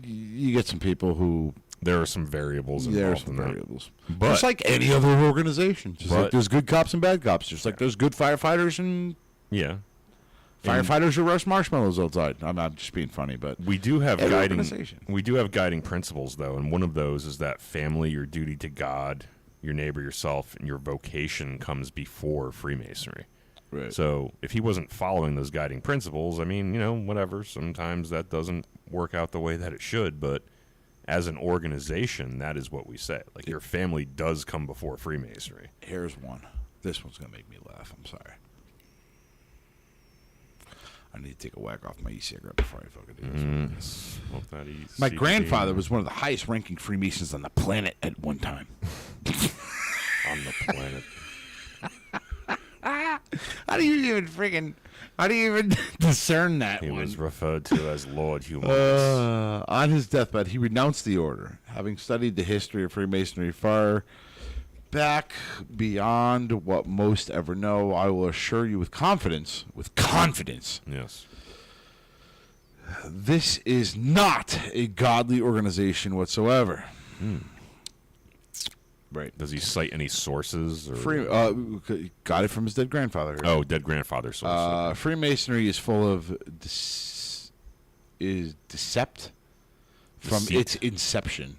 you get some people who... There are some variables involved. There are some variables. But, just like any other organization. Just like there's good cops and bad cops. Just like there's good firefighters and... Yeah. Firefighters who roast marshmallows outside. I'm not just being funny, but we do have guiding principles, though, and one of those is that family, your duty to God, your neighbor, yourself, and your vocation comes before Freemasonry. Right. So if he wasn't following those guiding principles, I mean, whatever. Sometimes that doesn't work out the way that it should, but as an organization, that is what we say. Like your family does come before Freemasonry. Here's one. This one's gonna make me laugh. I'm sorry. I need to take a whack off my e-cigarette before I fucking do this. My grandfather was one of the highest-ranking Freemasons on the planet at one time. On the planet. How do you even discern that He one? was referred to as Lord Humanus. On his deathbed, he renounced the order, having studied the history of Freemasonry far back beyond what most ever know. I will assure you with confidence, yes, this is not a godly organization whatsoever. Right. Does he cite any sources? Or? Got it from his dead grandfather. Oh, dead grandfather sources. Freemasonry is full of deceit from its inception.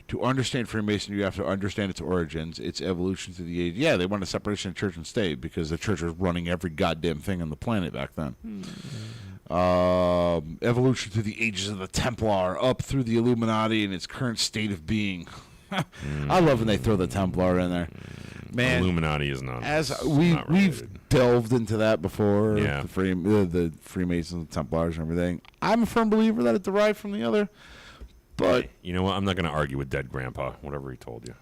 To understand Freemasonry, you have to understand its origins, its evolution through the age. Yeah, they wanted a separation of church and state because the church was running every goddamn thing on the planet back then. Evolution through the ages of the Templar, up through the Illuminati and its current state of being. I love when they throw the Templar in there. Man, Illuminati is not. as not we've related. delved into that before, Yeah. the Freemasons, Templars, and everything. I'm a firm believer that it derived from the other, but Hey, you know what? I'm not going to argue with dead grandpa. Whatever he told you.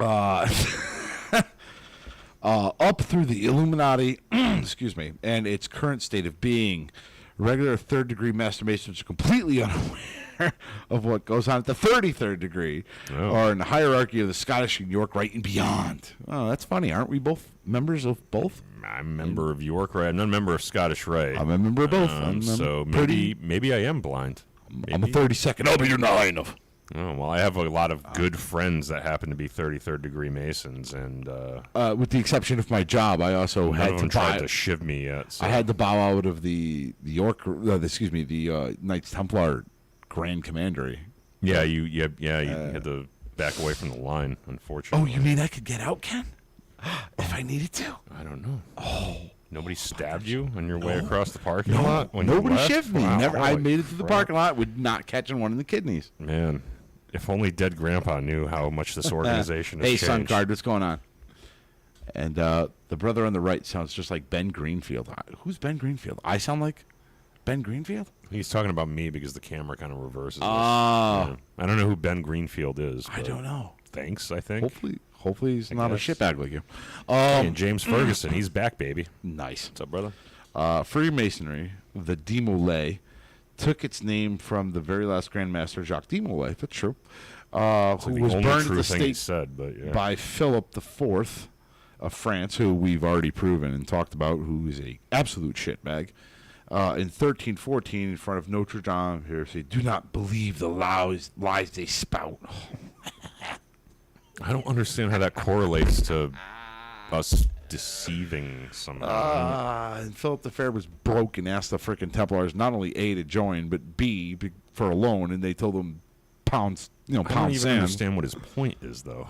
Up through the Illuminati, excuse me, and its current state of being, regular third-degree masturbations are completely unaware of what goes on at the 33rd degree, or in the hierarchy of the Scottish and York Rite and beyond. Oh, that's funny. Aren't we both members of both? I'm a member of York Rite. I'm not a member of Scottish Rite. I'm a member of both. So maybe I am blind. I'm a 32nd. I'll be your 9 of. Oh, well, I have a lot of good friends that happen to be 33rd degree Masons, and With the exception of my job, I also none had of to them tried buy. to shiv me yet. So. I had to bow out of the York, the Knights Templar Grand Commandery. Yeah, you had to back away from the line, unfortunately. Oh, you mean I could get out, Ken? If I needed to? I don't know. Oh. Nobody stabbed you on your way across the parking lot? No, when you nobody left? shivved me. Wow, Never. I holy made it to the crap. parking lot with not catching one in the kidneys. Man, if only dead grandpa knew how much this organization has Hey, changed. Sun Guard, what's going on? And the brother on the right sounds just like Ben Greenfield. Who's Ben Greenfield? I sound like Ben Greenfield? He's talking about me because the camera kind of reverses. us. Oh. Yeah. I don't know who Ben Greenfield is. I but don't know. Thanks, I think. Hopefully he's not a guess. shitbag like you. Hey, and James Ferguson, he's back, baby. Nice. What's up, brother? Freemasonry, the de Molay, took its name from the very last Grand Master, Jacques de Molay, that's true, who The was only burned at true the thing he stake said, but yeah. by Philip IV of France, who we've already proven and talked about, who is a absolute shitbag. In 1314, in front of Notre Dame, here say, "Do not believe the lies they spout." I don't understand how that correlates to us deceiving somehow. And Philip the Fair was broke and asked the freaking Templars not only A, to join, but B, for a loan, and they told him pound I don't even sand. understand what his point is, though.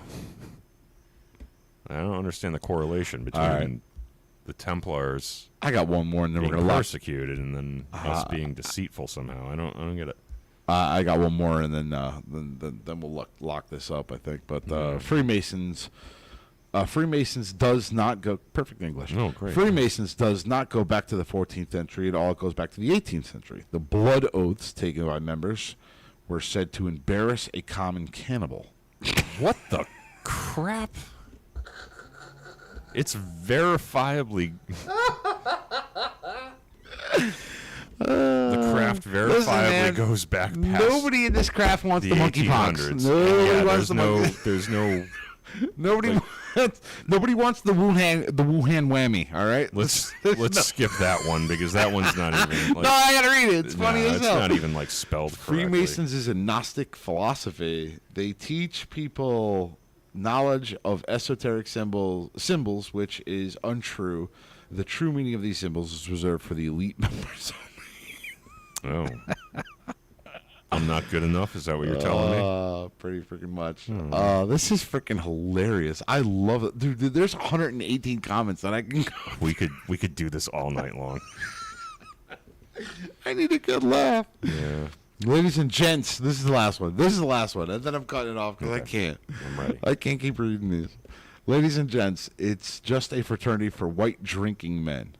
I don't understand the correlation between right. the Templars I got one more, and then we're being gonna lock. persecuted and then us being deceitful somehow. I don't get it. I got one more, and then we'll lock this up, I think. But Freemasons does not go perfect English. Oh, great. Freemasons does not go back to the 14th century at all. It goes back to the 18th century. The blood oaths taken by members were said to embarrass a common cannibal. What the crap? It's verifiably. The craft verifiably man, goes back past Nobody in this craft wants the the monkeypox. 1800s. Nobody Yeah, wants there's no. Nobody nobody wants the Wuhan whammy. All right, Let's skip that one because that one's not even. Like, no, I gotta read it. It's funny as it's hell. not even like spelled correctly. Freemasons is a Gnostic philosophy. They teach people knowledge of esoteric symbols, which is untrue. The true meaning of these symbols is reserved for the elite members only. Oh. I'm not good enough? Is that what you're telling me? Pretty freaking much. This is freaking hilarious. I love it. Dude, there's 118 comments that I can go. We could do this all night long. I need a good laugh. Yeah. Ladies and gents, this is the last one. And then I'm cutting it off because I can't. I'm ready. I can't keep reading these. Ladies and gents, it's just a fraternity for white drinking men.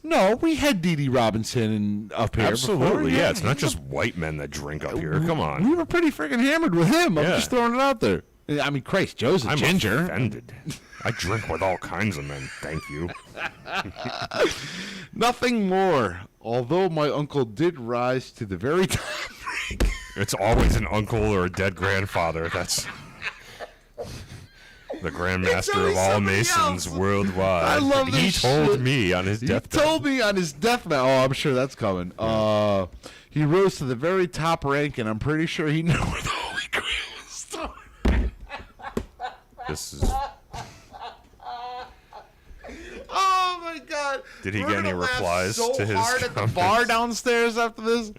No, we had Dee Dee Robinson and up here. Absolutely, before. yeah. It's not just white men that drink up here. Come on. We were pretty freaking hammered with him. I'm Yeah. just throwing it out there. I mean, Christ, Joe's a I'm ginger. offended. I drink with all kinds of men. Thank you. Nothing more. Although my uncle did rise to the very top rank. It's always an uncle or a dead grandfather. That's the Grand Master always of all somebody Masons else. worldwide. I love He this told shit. me on his He deathbed. told me on his deathbed. Oh, I'm sure that's coming. He rose to the very top rank, and I'm pretty sure he knew where the Holy Grail was stored. This is. Oh my God! Did he We're get any gonna laugh replies so to his hard at the comments? bar downstairs after this?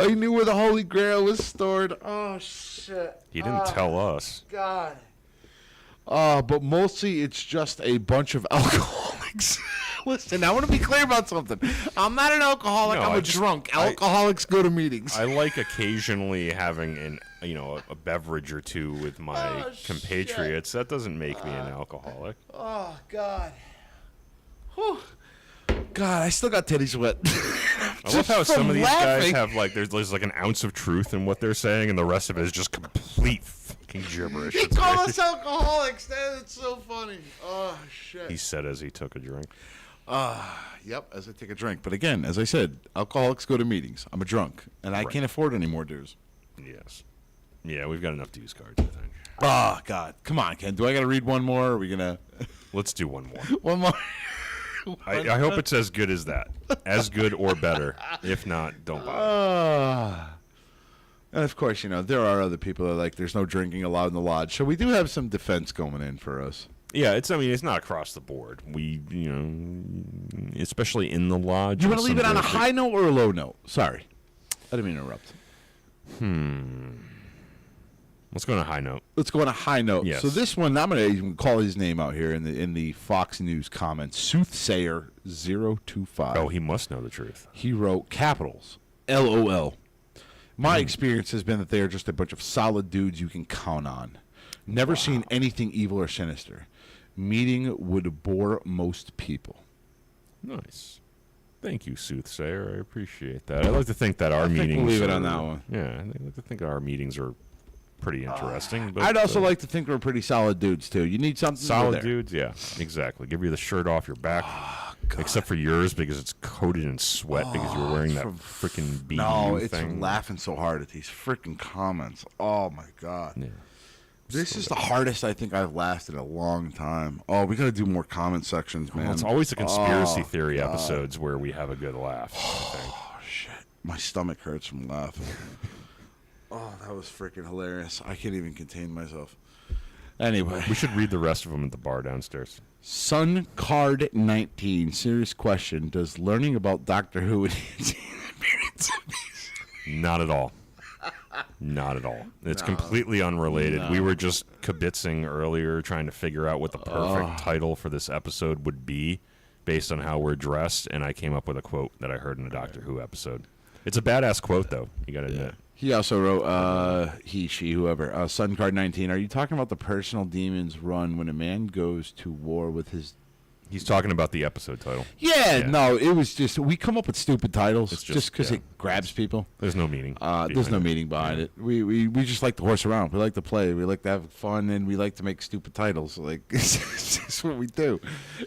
He knew where the Holy Grail was stored. Oh shit! He didn't tell us. God. But mostly it's just a bunch of alcoholics Listen, I want to be clear about something. I'm not an alcoholic. No, I'm I a just- drunk. Alcoholics go to meetings. I like occasionally having a beverage or two with my compatriots. That doesn't make me an alcoholic. Oh, God. Whew. God, I still got titty sweat. I love how some of these guys have like there's like an ounce of truth in what they're saying, and the rest of it is just complete fucking gibberish. He It's called great. us alcoholics. That's so funny. Oh, shit. He said as he took a drink. Yep, as I take a drink. But again, as I said, alcoholics go to meetings. I'm a drunk, and I Right. can't afford any more dues. Yes. Yeah, we've got enough dues cards, I think. Oh, God. Come on, Ken. Do I got to read one more? Or are we going to... Let's do one more. One more? I hope it's as good as that. As good or better. If not, don't bother. And of course, there are other people that are like, there's no drinking allowed in the lodge. So we do have some defense going in for us. Yeah, it's not across the board. We, especially in the lodge. Do you want to leave it on a high note or a low note? Sorry. I didn't mean to interrupt. Let's go on a high note. Let's go on a high note. Yes. So this one, I'm going to even call his name out here in the Fox News comments. Soothsayer 025. Oh, he must know the truth. He wrote capitals, LOL. My experience has been that they are just a bunch of solid dudes you can count on. Never seen anything evil or sinister. Meeting would bore most people. Nice. Thank you, Soothsayer. I appreciate that. I like to think that our meetings. We'll leave it are- on that one. Yeah, I like to think our meetings are pretty interesting. But I'd also like to think we're pretty solid dudes, too. You need something solid there. dudes. Yeah, exactly. Give you the shirt off your back, except for yours because it's coated in sweat because you're wearing that freaking BDU No, it's thing. from laughing so hard at these freaking comments. Oh, my God. Yeah. This is the hardest I think I've lasted in a long time. Oh, we got to do more comment sections, man. Well, it's always the conspiracy theory God. episodes where we have a good laugh. I think. Oh, shit. My stomach hurts from laughing. Oh, that was freaking hilarious. I can't even contain myself. Anyway. We should read the rest of them at the bar downstairs. Sun Card 19. Serious question. Does learning about Doctor Who enhance the appearance of these? Not at all. Not at all. It's completely unrelated. We were just kibitzing earlier, trying to figure out what the perfect title for this episode would be based on how we're dressed, and I came up with a quote that I heard in a Doctor Who episode. It's a badass quote, though. You got to admit. He also wrote, he, she, whoever, Sun Card 19. Are you talking about the personal demons run when a man goes to war with his... He's talking about the episode title. Yeah, no, it was just, we come up with stupid titles It's just because yeah. it grabs people. There's no meaning. There's no meaning behind it. We just like to horse around. We like to play. We like to have fun, and we like to make stupid titles. Like, it's just what we do.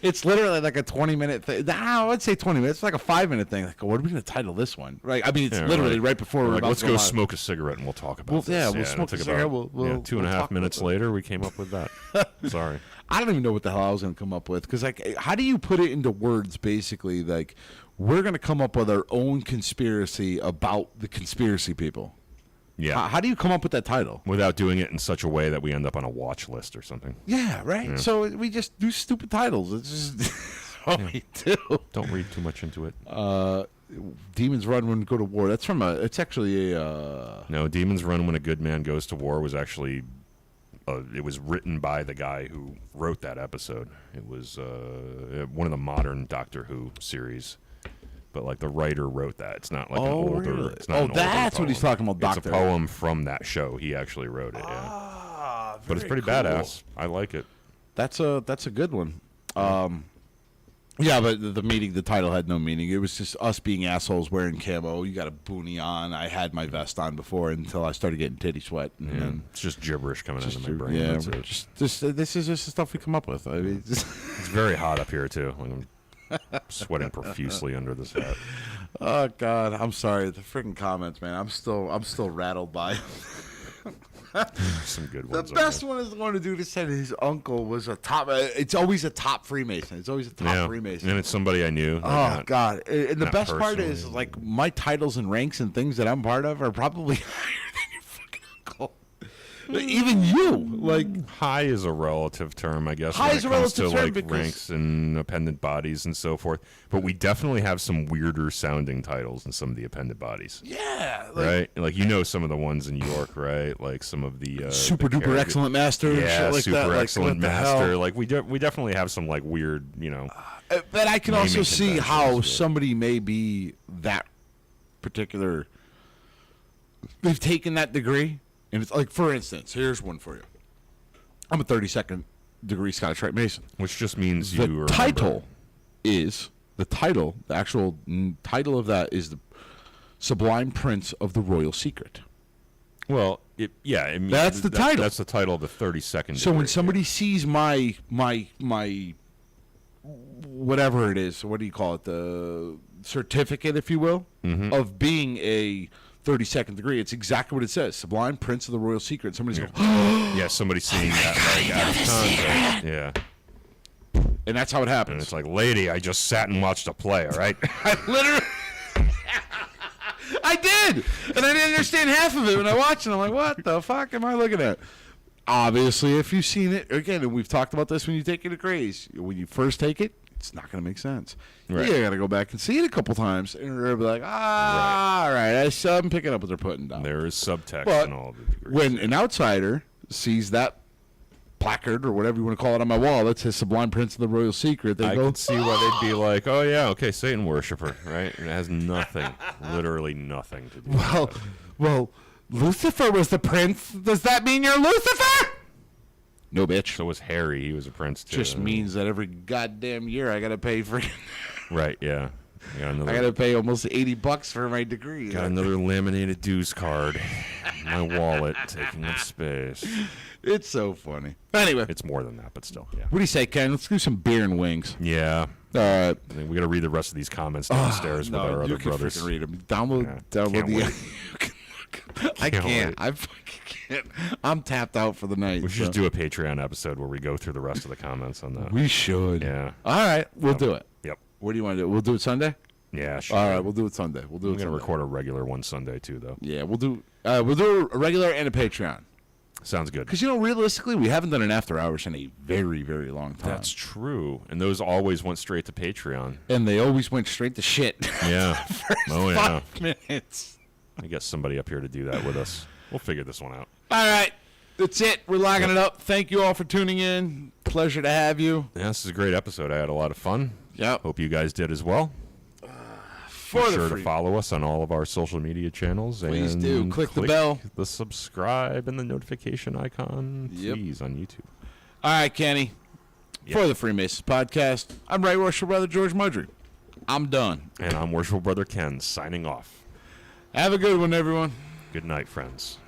It's literally like a 20-minute thing. Nah, I'd say 20 minutes. It's like a 5-minute thing. Like, what are we going to title this one? Right? I mean, it's Yeah, literally right before we're like, about let's to go live. smoke a cigarette and we'll talk about Well, this. yeah, we'll and smoke it took a cigarette, about, we'll 2.5 talk minutes about later, we came up with that. Sorry. I don't even know what the hell I was going to come up with. Because, like, how do you put it into words, basically? Like, we're going to come up with our own conspiracy about the conspiracy people. Yeah. How do you come up with that title? Without doing it in such a way that we end up on a watch list or something. Yeah, right? Yeah. So we just do stupid titles. It's just what we do. Don't read too much into it. Demons Run When Go to War. That's from it's actually a... No, Demons Run When a Good Man Goes to War was actually... it was written by the guy who wrote that episode. It was one of the modern Doctor Who series. But, like, the writer wrote that. It's not like an older... Really? It's not an older That's what he's poem. talking about, It's Doctor. a poem from that show. He actually wrote it, yeah. But it's pretty cool. badass. I like it. That's a good one. Yeah, but the meaning, the title had no meaning. It was just us being assholes wearing camo. You got a boonie on. I had my vest on before until I started getting titty sweat. And Yeah. then It's just gibberish coming out of my brain. yeah, That's it. this is just the stuff we come up with. I mean, It's very hot up here, too. Like, I'm sweating profusely under this hat. oh God, I'm sorry. The freaking comments, man. I'm still rattled by. Some good The ones. best one is the one to do that said his uncle was a top. It's always a top Freemason. It's always a top Freemason. And it's somebody I knew. Oh God! And the not best part personally. is, like, my titles and ranks and things that I'm part of are probably higher than your fucking uncle. Even you, like, high is a relative term, I guess. High when is it a comes to relative term like because- ranks and appendant bodies and so forth. But we definitely have some weirder sounding titles in some of the appendant bodies. yeah, like, Right, like some of the ones in York, right? Like some of the super the duper character- excellent master, and yeah, shit like super that. Like, excellent what the hell? master. Like we definitely have some like weird, But I can naming also see how conventions, yeah. somebody may be that particular. They've taken that degree, and it's like, for instance, here's one for you. I'm a 32nd degree Scottish Rite Mason. which just means The you title is the actual title of that is the Sublime Prince of the Royal Secret. Well, That's the title. That's the title of the 32nd. So when degree, somebody sees my whatever it is, what do you call it, the certificate, if you will, of being a 32nd degree, it's exactly what it says: Sublime Prince of the Royal Secret. Somebody's going, yeah, somebody's seeing that like out of context. Yeah, and that's how it and happens. it's like, lady, I just sat and watched a play. All right. I literally. I did, and I didn't understand half of it when I watched it. I'm like, what the fuck am I looking at? Obviously, if you've seen it, again, and we've talked about this when you take it to Grace, when you first take it, it's not going to make sense. Right. You got to go back and see it a couple times, and you're be like, all right, I'm picking up what they're putting down. There is subtext But in all of the degrees. when an outsider sees that placard or whatever you want to call it on my wall that says Sublime Prince of the Royal Secret, they I go, could see why they'd be like, oh yeah, okay, Satan worshiper, right? It has nothing, literally nothing to do with that. well, Lucifer was the prince. Does that mean you're Lucifer? No, bitch. So was Harry. He was a prince too. Just means that every goddamn year I gotta pay for. Right, yeah. I got another, I gotta pay almost $80 for my degree. got another laminated dues card. My wallet taking up space. It's so funny. Anyway, It's more than that, but still, yeah. what do you say, Ken? Let's do some beer and wings. Yeah. All right. I think we got to read the rest of these comments downstairs with our you other can brothers. freaking read them. Download Can't the. wait. I Can't can't. wait. I fucking can't. I'm tapped out for the night. We should just do a Patreon episode where we go through the rest of the comments on that. We should. Yeah. All right, we'll do it. Yep. What do you want to do? We'll do it Sunday. Yeah, sure. All right, we'll do it Sunday. We'll do I'm it. going to Sunday. record a regular one Sunday, too, though. Yeah, we'll do a regular and a Patreon. Sounds good. Because realistically, we haven't done an after hours in a very, very long time. That's true. And those always went straight to Patreon. And they always went straight to shit. Yeah. Oh, yeah. 5 minutes. I guess somebody up here to do that with us. We'll figure this one out. All right, that's it. We're locking it up. Thank you all for tuning in. Pleasure to have you. Yeah, this is a great episode. I had a lot of fun. Yep. Hope you guys did as well. For Be the sure free. to follow us on all of our social media channels. Please and do. Click the bell. the subscribe and the notification icon, Yep. please, on YouTube. All right, Kenny. Yep. For the Freemasons podcast, I'm Right Worshipful Brother George Mudry. I'm done. And I'm Worshipful Brother Ken, signing off. Have a good one, everyone. Good night, friends.